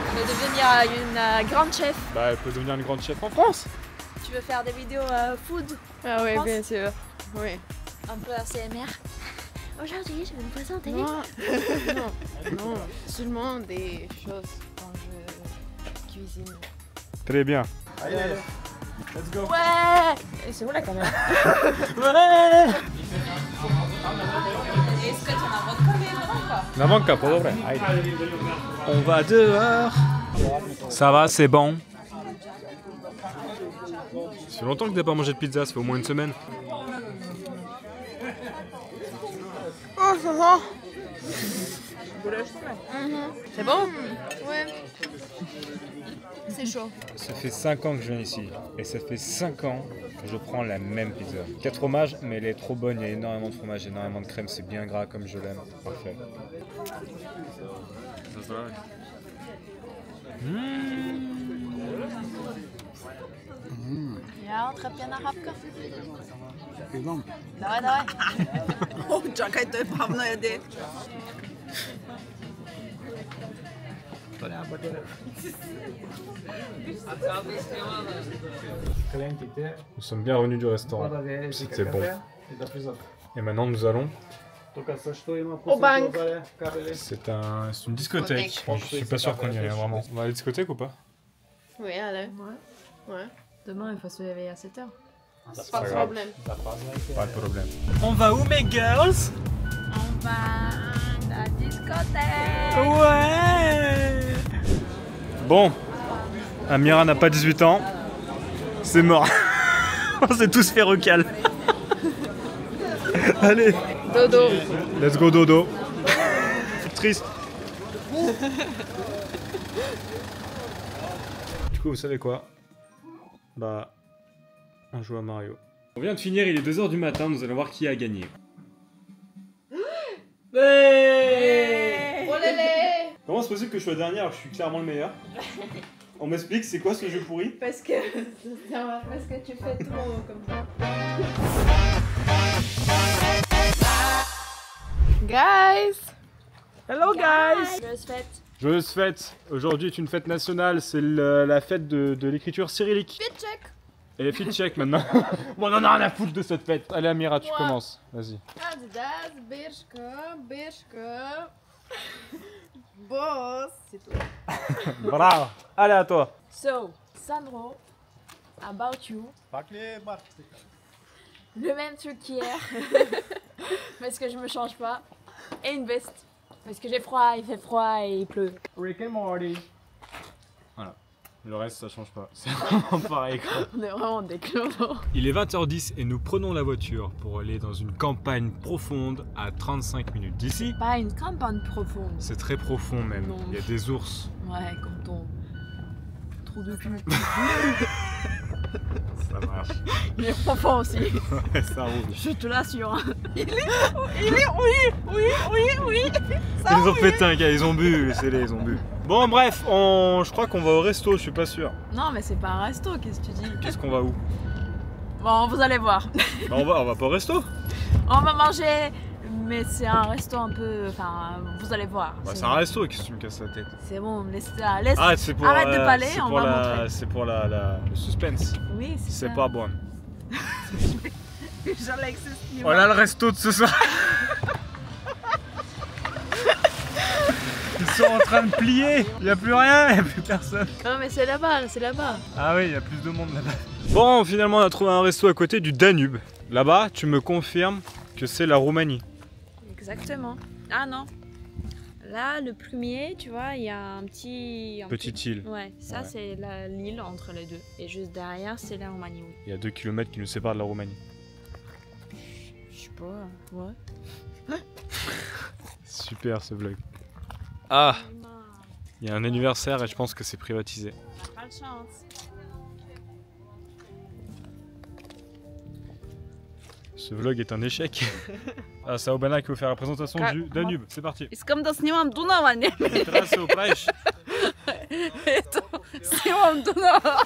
Elle veut devenir une grande chef. Bah, elle peut devenir une grande chef en France. Tu veux faire des vidéos food? Ah oui, France? bien sûr. Oui. Un peu ACMR. Aujourd'hui, je vais me présenter. Non, non, seulement des choses quand je cuisine. Très bien. Allez, let's go. Ouais! Et c'est où la caméra? Ouais. Est-ce que tu en as votre caméra? La manca, pour de vrai. Allez. On va dehors. Ça va, c'est bon. fait longtemps que t'as pas mangé de pizza, ça fait au moins une semaine. Oh, ça va. C'est bon? Ouais. C'est chaud. Ça fait 5 ans que je viens ici. Et ça fait 5 ans que je prends la même pizza. 4 fromages, mais elle est trop bonne. Il y a énormément de fromage, énormément de crème. C'est bien gras comme je l'aime. Parfait. Ja, trap je naar hapka? Inom. Давай, давай. О, чакайте, бавно jeде. Nous sommes bien revenus du restaurant. C'était bon. Et maintenant nous allons. Au banc. C'est une discothèque. Je suis pas sûr qu'on y aille vraiment. On va à la discothèque ou pas? Oui, allez. Ouais. Demain, il faut se réveiller à 7h. Pas de problème. Pas de problème. On va où, mes girls? On va à la discothèque. Ouais. Bon, Amira n'a pas 18 ans. C'est mort. On s'est tous fait recal. Allez. Dodo. Let's go dodo. Triste. Du coup, vous savez quoi? Bah, on joue à Mario. On vient de finir, il est 2h du matin, nous allons voir qui a gagné. Comment c'est possible que je sois dernier alors que je suis clairement le meilleur? On m'explique, c'est quoi ce jeu pourri? Parce que tu fais trop comme ça. Guys! Hello, guys. Joyeuse fête. Joyeuse fête. Aujourd'hui est une fête nationale, c'est la fête de l'écriture cyrillique. Fit check! Et fit check maintenant. Bon, on en a rien à foutre de cette fête. Allez Amira, tu commences. Vas-y. Adidas, Bershka, Boss. C'est tout. Bravo. Allez à toi. So, Sandro, about you. Le même truc qu'hier. Parce que je me change pas. Et une veste. Parce que j'ai froid, il fait froid et il pleut. Rick and Morty. Voilà. Le reste, ça change pas. C'est vraiment pareil quoi. On est vraiment des clodos. Il est 20h10 et nous prenons la voiture pour aller dans une campagne profonde à 35 minutes d'ici. Pas une campagne profonde. C'est très profond même. Non. Il y a des ours. Ouais, quand on... Trop de cul. Ça marche. Il est profond aussi. Ouais, ça roule. Je te l'assure. Il est, oui. Ça, Ils ont pété un gars, ils ont bu, laissez-les, ils ont bu. Bon bref, je crois qu'on va au resto, je suis pas sûr. Non, mais c'est pas un resto, qu'est-ce que tu dis? Qu'est-ce qu'on va où? Bon, vous allez voir. Bah, on va pas au resto. On va manger, mais c'est un resto un peu... Enfin, vous allez voir. Bah, c'est un resto, qu'est-ce que tu me casses la tête? C'est bon, laisse ça. Laisse... Ah, c'est pour, Arrête de parler, c'est on pour va montrer. C'est pour le suspense. Oui, c'est C'est ça. pas bon. J'Alexis. Voilà le resto de ce soir. Ils sont en train de plier. Il n'y a plus rien, il n'y a plus personne. Non, mais c'est là-bas, c'est là-bas. Ah oui, il y a plus de monde là-bas. Bon, finalement, on a trouvé un resto à côté du Danube. Là-bas, tu me confirmes que c'est la Roumanie. Exactement. Ah non. Là, le premier, tu vois, il y a un petit... Petite île. Ouais, ça Ouais. c'est l'île entre les deux. Et juste derrière, c'est la Roumanie. Oui. Il y a 2 km qui nous séparent de la Roumanie. Je sais pas, ouais. Super ce vlog. Ah, il y a un anniversaire et je pense que c'est privatisé. Pas de chance. Ce vlog est un échec. Ah, c'est Aubana qui veut faire la présentation du Danube. C'est parti. Искам да снимам Дунава, не? Трябва да се оправиш. Ето, снимам Дунава.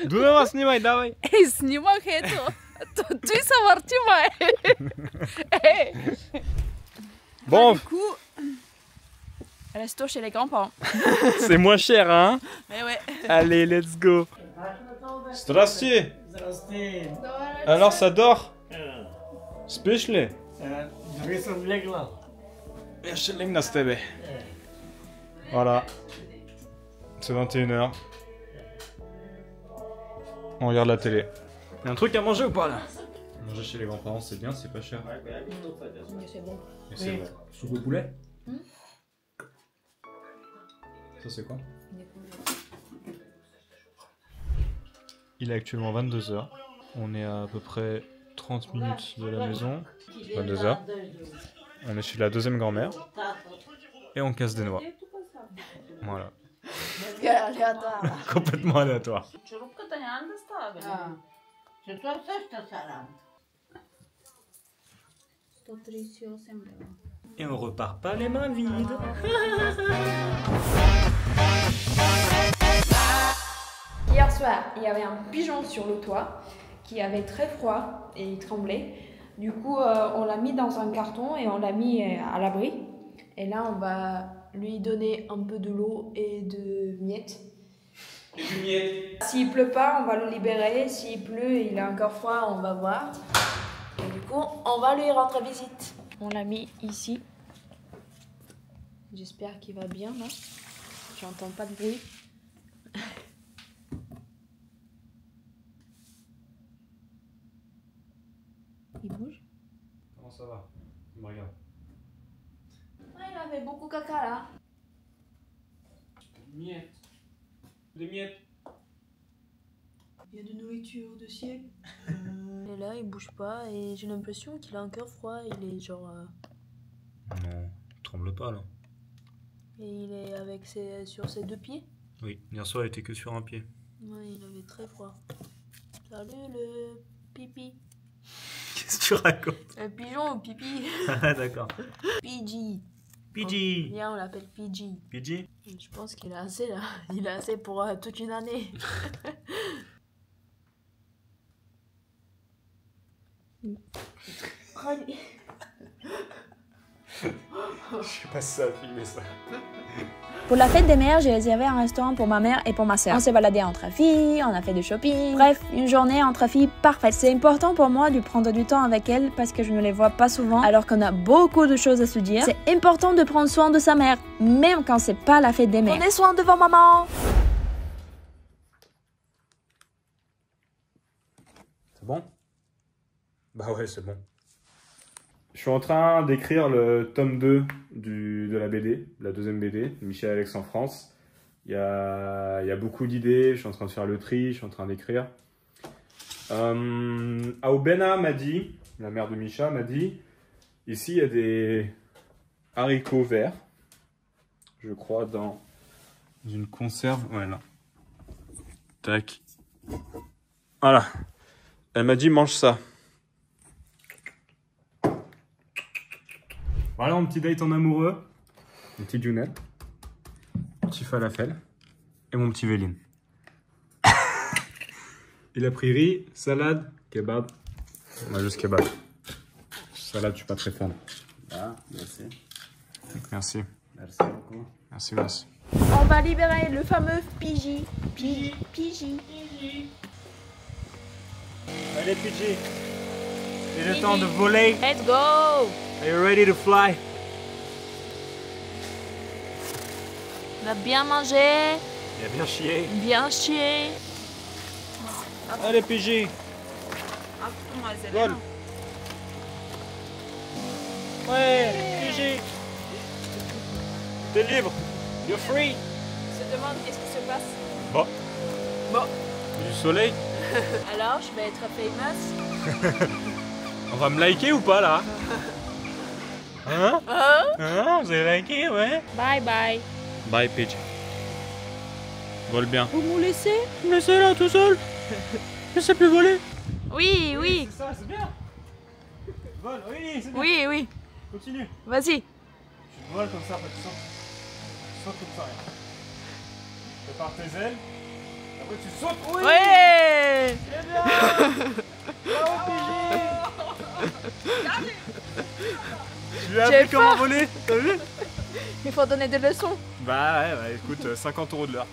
Дунава, снимай, давай. Ей, снимах, ето. Той се върти, май. Bon, Du coup, Resto chez les grands-parents. c'est moins cher, hein. ouais. Allez, let's go. Zdrastie. Alors, ça dort? Spiš li? Ja ще легна с тебе. Voilà. C'est 21h. On regarde la télé. Y'a un truc à manger ou pas là? Manger chez les grands-parents c'est bien, c'est pas cher. C'est bon. Et c'est bon. Soupe au poulet? Ça c'est quoi? Il est actuellement 22h. On est à peu près 30 minutes de la maison. 22h. On est chez la deuxième grand-mère. Et on casse des noix. Voilà. Complètement aléatoire. Și toți ăștia se arată. 138 leva. Et on repart pas les mains vides. Hier soir, il y avait un pigeon sur le toit qui avait très froid et il tremblait. Du coup, on l'a mis dans un carton et on l'a mis à l'abri. Et là, on va lui donner un peu de l'eau et de miettes. S'il pleut pas, on va le libérer. S'il pleut et il a encore froid, on va voir. Et du coup, on va lui rendre visite. On l'a mis ici. J'espère qu'il va bien là. J'entends pas de bruit. Il bouge? Comment ça va? Il me regarde. Ouais, il avait beaucoup caca là. Miettes. Des miettes. Il y a de nourriture de ciel. Et là, il bouge pas et j'ai l'impression qu'il a encore froid. Il est genre. Non, tremble pas là. Et il est avec sur ses deux pieds. Oui, hier soir il était que sur un pied. Ouais, il avait très froid. Salut le pipi. Qu'est-ce que tu racontes? Un pigeon ou pipi? Ah d'accord. Pidgey. Pidgey. Viens, on l'appelle Pidgey. Pidgey? Je pense qu'il a assez là. Il a assez pour toute une année. Je sais pas si ça a filmé ça. Pour la fête des mères, j'ai réservé un restaurant pour ma mère et pour ma sœur. On s'est baladé entre filles, on a fait du shopping. Bref, une journée entre filles parfaite. C'est important pour moi de prendre du temps avec elles parce que je ne les vois pas souvent alors qu'on a beaucoup de choses à se dire. C'est important de prendre soin de sa mère, même quand c'est pas la fête des mères. Prenez soin de vos mamans. C'est bon? Bah ouais, c'est bon. Je suis en train d'écrire le tome 2 de la BD, la deuxième BD, Michel Alex en France. Il y a beaucoup d'idées, je suis en train de faire le tri, je suis en train d'écrire. Aubena m'a dit, la mère de Micha m'a dit, ici il y a des haricots verts, je crois dans une conserve, voilà. Tac. Voilà. Elle m'a dit mange ça. Voilà mon petit date en amoureux. Mon petit Junette. Mon petit falafel. Et mon petit Véline. Il a pris riz, salade, kebab. On a juste kebab. Salade, je suis pas très fan. Ah, merci. Merci. Merci beaucoup. Merci, merci. On va libérer le fameux Pidgey. Pidgey. Allez, Pidgey. C'est le temps de voler. Let's go. Are you ready to fly? On a bien mangé, Il a bien chié. bien chié. Allez, Pidgey. Vol. Ouais, Pidgey. T'es libre. You're free. On se demande qu'est-ce qui se passe. Bon. Bon. Du soleil. Alors, je vais être famous. On va me liker ou pas là? Hein? Hein? Vous avez liké, ouais? Bye bye. Bye, Pidgey. Vole bien. Vous me laissez? Laissez là tout seul. Je sais plus voler. Oui, oui. C'est ça, c'est bien. Vole, oui, c'est bien. Oui, oui. Continue. Vas-y. Tu voles comme ça, après tu sautes. Tu sautes comme ça, regarde. Prépare tes ailes. Après tu sautes. Oui. Ouais. C'est bien. Bravo, Pidgey. Tu lui as J'ai appris comment faim. voler, t'as vu? Il faut donner des leçons. Bah ouais, bah écoute, 50 € de l'heure.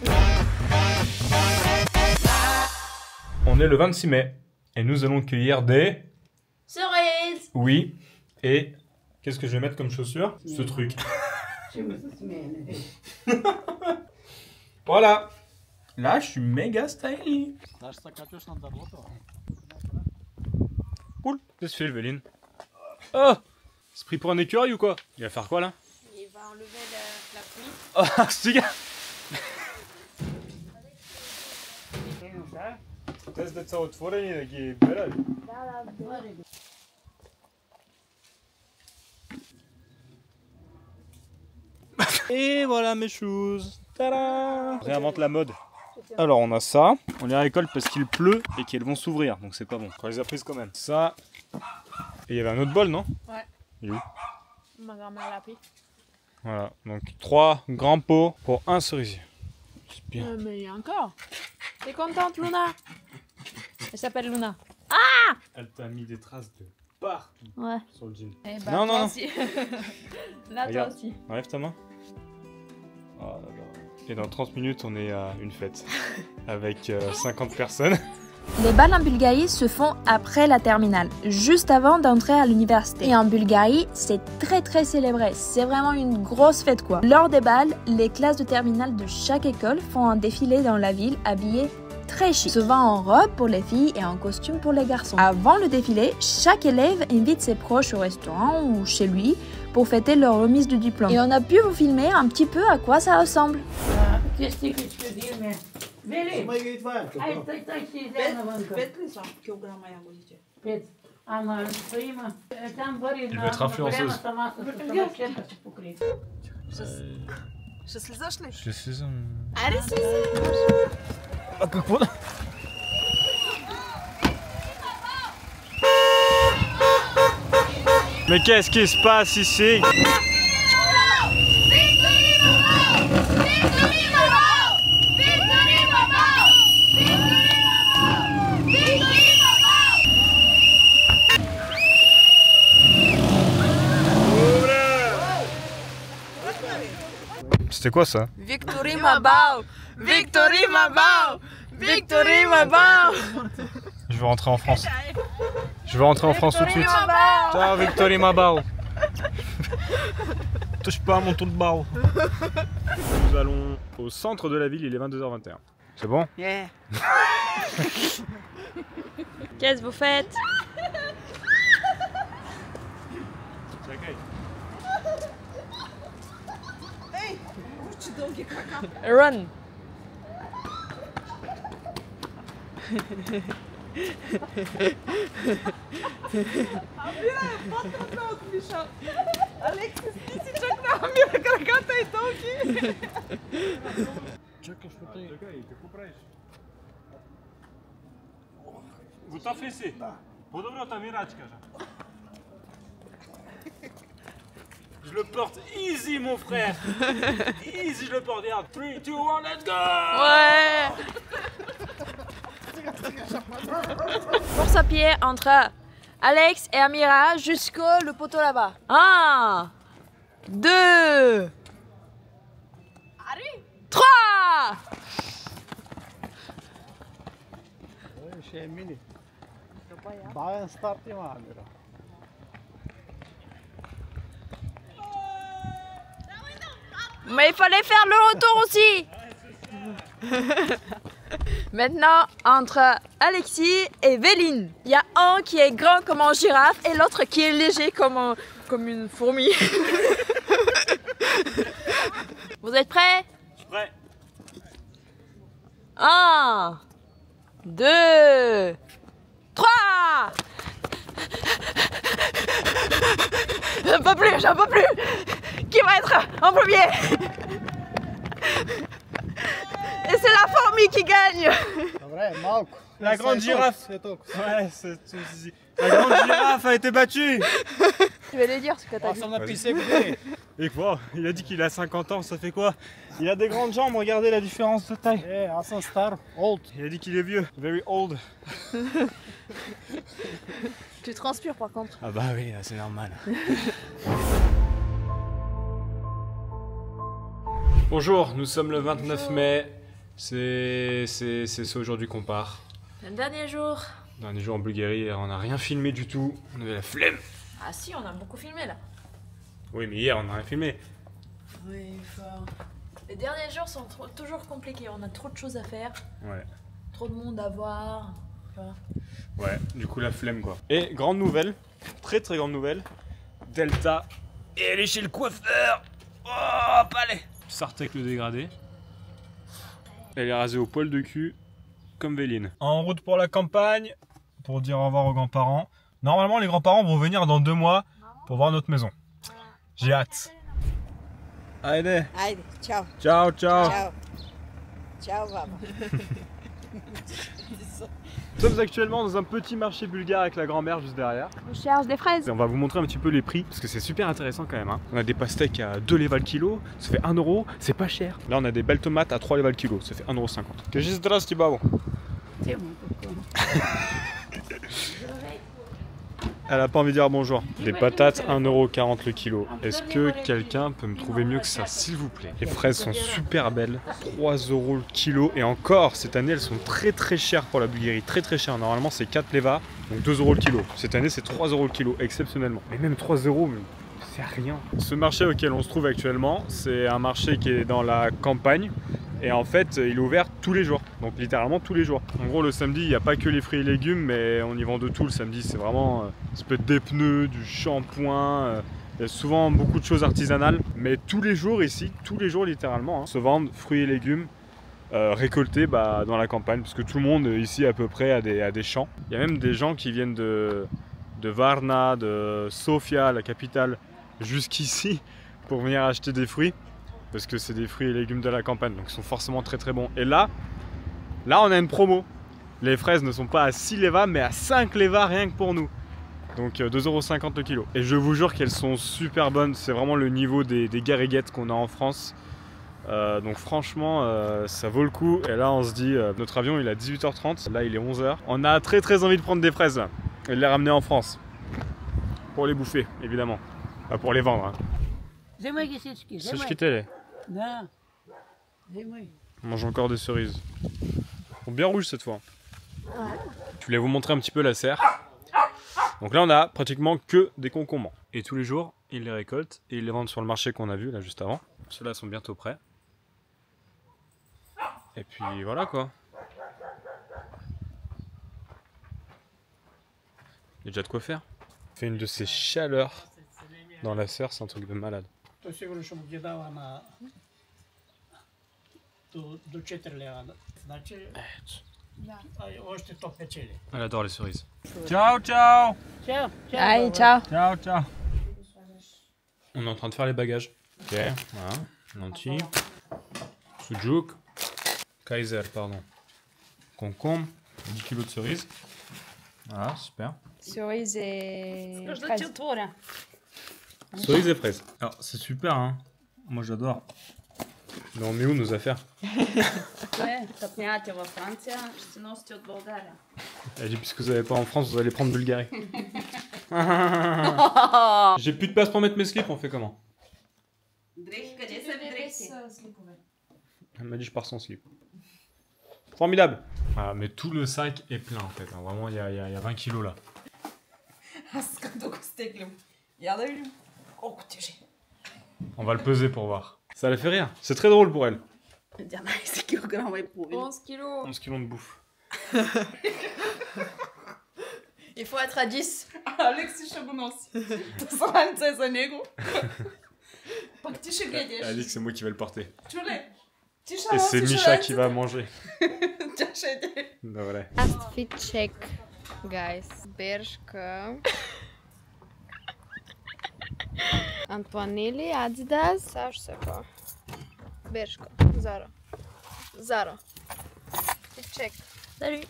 On est le 26 mai et nous allons cueillir des... Cerise. Oui. Et qu'est-ce que je vais mettre comme chaussure? Ce truc. Voilà. Là, je suis méga stylish. Cool. Qu'est-ce que tu fais, Véline? Oh! C'est pris pour un écureuil ou quoi? Il va faire quoi là? Il va enlever la pluie. Oh, ce gars! Test de co otworzenie takie berali. Et voilà mes choses. Tada! On réinvente la mode. Alors on a ça, on les récolte parce qu'il pleut et qu'elles vont s'ouvrir, donc c'est pas bon. On les a prises quand même. Ça. Et il y avait un autre bol, non? Ouais. Il est où? Ma grand-mère l'a pris. Voilà, donc 3 grands pots pour un cerisier. C'est bien. Mais il y a encore. T'es contente, Luna? Elle s'appelle Luna. Elle t'a mis des traces de partout Ouais. sur le jean. Eh Non, non, toi non. aussi. Là, Regarde. toi aussi. Enlève ta main. Oh là là. Et dans 30 minutes, on est à une fête. Avec 50 personnes. Les bals en Bulgarie se font après la terminale, juste avant d'entrer à l'université. Et en Bulgarie, c'est très célébré. C'est vraiment une grosse fête quoi. Lors des bals, les classes de terminale de chaque école font un défilé dans la ville habillées très chic, souvent en robe pour les filles et en costume pour les garçons. Avant le défilé, chaque élève invite ses proches au restaurant ou chez lui pour fêter leur remise de diplôme. Et on a pu vous filmer un petit peu à quoi ça ressemble. Il veut être influenceuse. Ще слизаш ли? Je sais. Allez, si. А какво? Mais qu'est-ce qui se passe ici? C'était quoi ça? Victory Mabao! Victory Mabao! Victory Mabao! Je veux rentrer en France. Je veux rentrer en France tout de suite. Ciao Victory Mabao. Touche pas à mon tour de barreau. Nous allons au centre de la ville, il est 22h21. C'est bon? Yeah. Qu'est-ce que vous faites? Run! Alexis, ти си чак намира краката и толки. Чакаш по тъй. Какво правиш? Готов ли си? Да. По-добре от Амирач, кажа. Je le porte easy, mon frère. Easy, je le porte. Regarde. 3, 2, 1, let's go. Ouais! Course à pied entre Alex et Amira jusqu'au le poteau là-bas. 1, 2, 3! Ще е мини. Бавен старт има, Амира. Mais il fallait faire le retour aussi. Maintenant, entre Alexis et Véline, il y a un qui est grand comme un girafe et l'autre qui est léger comme une fourmi. Vous êtes prêts? Prêt. 1, 2, 3! J'en peux plus, j'en peux plus! Qui va être en premier? Et c'est la fourmi qui gagne! Добре, малко. La grande girafe. C'est tout. Ouais, c'est tout ici. La grande girafe a été battue. Tu vas lui dire ce que t'as dit. On a pissé goûté. Et quoi? Il a dit qu'il a 50 ans, ça fait quoi? Il a des grandes jambes, regardez la différence de taille. Eh, Hassan Star, old. Il a dit qu'il est vieux, very old. Tu transpires par contre. Ah bah oui, c'est normal. Bonjour, nous sommes le 29 mai. C'est aujourd'hui qu'on part. Le dernier jour. Dernier jour en Bulgarie, on n'a rien filmé du tout. On avait la flemme. Ah si, on a beaucoup filmé là. Oui, mais hier on n'a rien filmé. Oui, fort. Les derniers jours sont toujours compliqués. On a trop de choses à faire, Ouais. trop de monde à voir. Voilà. Ouais, du coup la flemme quoi. Et grande nouvelle, très grande nouvelle, Delta, et elle est chez le coiffeur. Oh, palais. Sartec le dégradé. Elle est rasée au poil de cul. comme Véline. En route pour la campagne, pour dire au revoir aux grands-parents. Normalement, les grands-parents vont venir dans 2 mois pour voir notre maison. J'ai hâte. Allez. Allez, ciao. Ciao, ciao. Ciao. Ciao, papa. Nous sommes actuellement dans un petit marché bulgare avec la grand-mère juste derrière. On cherche des fraises. Et on va vous montrer un petit peu les prix parce que c'est super intéressant quand même. Hein. On a des pastèques à 2 leva le kilo, ça fait 1 euro, c'est pas cher. Là on a des belles tomates à 3 leva le kilo, ça fait 1,50 €. Que juste zdrasti babo. Elle a pas envie de dire bonjour. Des patates 1,40 € le kilo. Est-ce que quelqu'un peut me trouver mieux que ça, s'il vous plaît? Les fraises sont super belles, 3 € le kilo. Et encore, cette année, elles sont très chères pour la Bulgarie. Très chères. Normalement, c'est 4 leva, donc 2 € le kilo. Cette année, c'est 3 € le kilo, exceptionnellement. Mais même 3 €, mais c'est rien. Ce marché auquel on se trouve actuellement, c'est un marché qui est dans la campagne. Et en fait, il est ouvert tous les jours, donc littéralement tous les jours. En gros, le samedi, il n'y a pas que les fruits et légumes, mais on y vend de tout le samedi. C'est vraiment, ça peut être des pneus, du shampoing, il y a souvent beaucoup de choses artisanales. Mais tous les jours ici, tous les jours littéralement, se vendent fruits et légumes récoltés dans la campagne. Parce que tout le monde ici à peu près a des champs. Il y a même des gens qui viennent de Varna, de Sofia, la capitale, jusqu'ici pour venir acheter des fruits. Parce que c'est des fruits et légumes de la campagne, donc ils sont forcément très bons. Et là on a une promo. Les fraises ne sont pas à 6 leva, mais à 5 leva rien que pour nous. Donc 2,50 € le kilo. Et je vous jure qu'elles sont super bonnes, c'est vraiment le niveau des gariguettes qu'on a en France. Donc franchement, ça vaut le coup. Et là on se dit, notre avion il est à 18h30, là il est 11h. On a très envie de prendre des fraises là, et de les ramener en France. Pour les bouffer, évidemment. Pas pour les vendre. Hein. C'est ce qui t'est. On mange encore des cerises. Ils sont bien rouges cette fois. Je voulais vous montrer un petit peu la serre. Donc là on a pratiquement que des concombres. Et tous les jours ils les récoltent et ils les vendent sur le marché qu'on a vu là juste avant. Ceux-là sont bientôt prêts. Et puis voilà quoi. Il y a déjà de quoi faire. On fait une de ces chaleurs dans la serre, c'est un truc de malade. Elle adore les cerises. Ciao, ciao. Ciao. Allez, ciao. Ciao, ciao. On est en train de faire les bagages. Ok, voilà. Lentilles. Sujuk. Kaiser, pardon. Concombre. 10 kg de cerises. Voilà, super. Cerises et fraises. Cerises et fraises. Alors, c'est super, hein. Moi, j'adore. Mais on met où nos affaires? Elle dit, puisque vous n'avez pas en France, vous allez prendre Bulgarie. J'ai plus de place pour mettre mes slips, on fait comment? Elle m'a dit, je pars sans slip. Formidable. Voilà, mais tout le sac est plein en fait. Vraiment, il y a 20 kilos là. On va le peser pour voir. Ça la fait rire. C'est très drôle pour elle. 11 kilos. 11 kilos de bouffe. Il faut être à 10. Alexis Chabounansi. Alix, c'est moi qui vais le porter. Et Et c'est Misha qui va manger. Добре. Last fit check, guys. Bershka. Antoinelli, Adidas, ça je sais pas. Bershka, Zara. Zara. Fit check. Salut.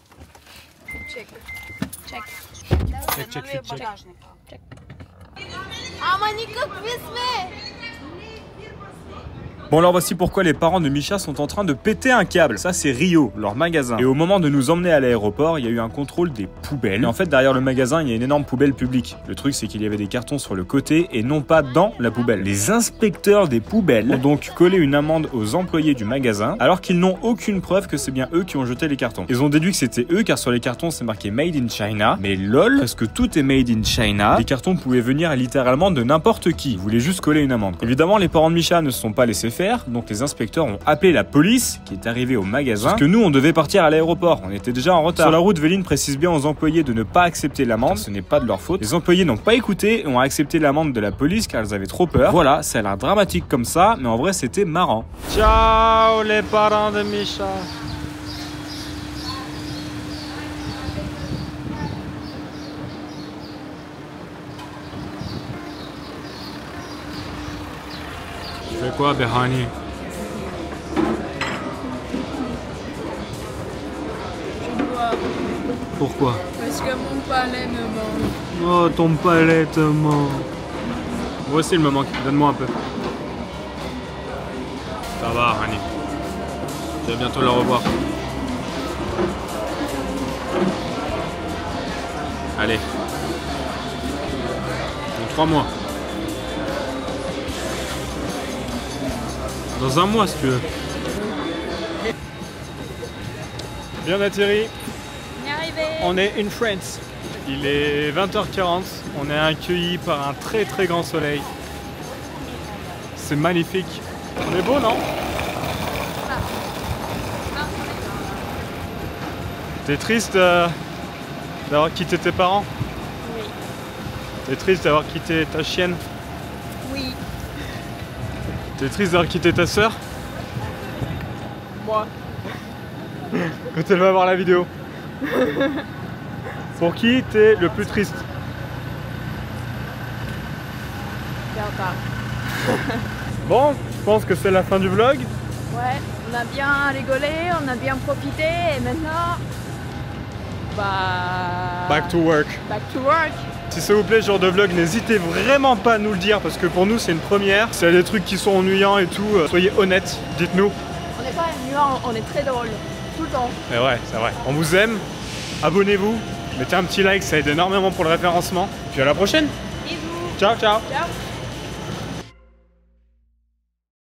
Fit check. Check. Check, check. Check. Ama никак весьме! Bon alors voici pourquoi les parents de Misha sont en train de péter un câble. Ça c'est Rio, leur magasin. Et au moment de nous emmener à l'aéroport, il y a eu un contrôle des poubelles. Et en fait derrière le magasin, il y a une énorme poubelle publique. Le truc c'est qu'il y avait des cartons sur le côté et non pas dans la poubelle. Les inspecteurs des poubelles ont donc collé une amende aux employés du magasin alors qu'ils n'ont aucune preuve que c'est bien eux qui ont jeté les cartons. Ils ont déduit que c'était eux car sur les cartons c'est marqué Made in China. Mais lol, parce que tout est Made in China, les cartons pouvaient venir littéralement de n'importe qui. Ils voulaient juste coller une amende. Évidemment les parents de Misha ne se sont pas laissés faire. Donc les inspecteurs ont appelé la police qui est arrivée au magasin parce que nous on devait partir à l'aéroport, on était déjà en retard. Sur la route, Véline précise bien aux employés de ne pas accepter l'amende, ce n'est pas de leur faute. Les employés n'ont pas écouté et ont accepté l'amende de la police car ils avaient trop peur. Voilà, ça a l'air dramatique comme ça, mais en vrai c'était marrant. Ciao les parents de Misha. fais quoi, Berhani? Je bois Pourquoi? parce que mon palais me manque. Oh, ton palais te manque. Moi aussi, il me manque. Donne-moi un peu. Ça va, Rani. Je vais bientôt le revoir. Allez. Dans 3 mois. Dans 1 mois, si tu veux. Bien atterri. On est arrivé. On est in France. Il est 20h40. On est accueillis par un très très grand soleil. C'est magnifique. On est beau, non? T'es triste d'avoir quitté tes parents? Oui. T'es triste d'avoir quitté ta chienne? Oui. T'es triste d'avoir quitté ta sœur? Moi. Quand elle va voir la vidéo. Pour qui t'es le plus triste? Bon, je pense que c'est la fin du vlog. Ouais, on a bien rigolé, on a bien profité et maintenant, bah... Back to work. Back to work. Si ça vous plaît ce genre de vlog, n'hésitez vraiment pas à nous le dire parce que pour nous c'est une première. S'il y a des trucs qui sont ennuyants et tout, soyez honnêtes, dites-nous. On n'est pas ennuyant, on est très drôle, tout le temps. C'est vrai, c'est vrai. On vous aime, abonnez-vous, mettez un petit like, ça aide énormément pour le référencement. Puis à la prochaine. Bisous. Ciao, ciao. Ciao.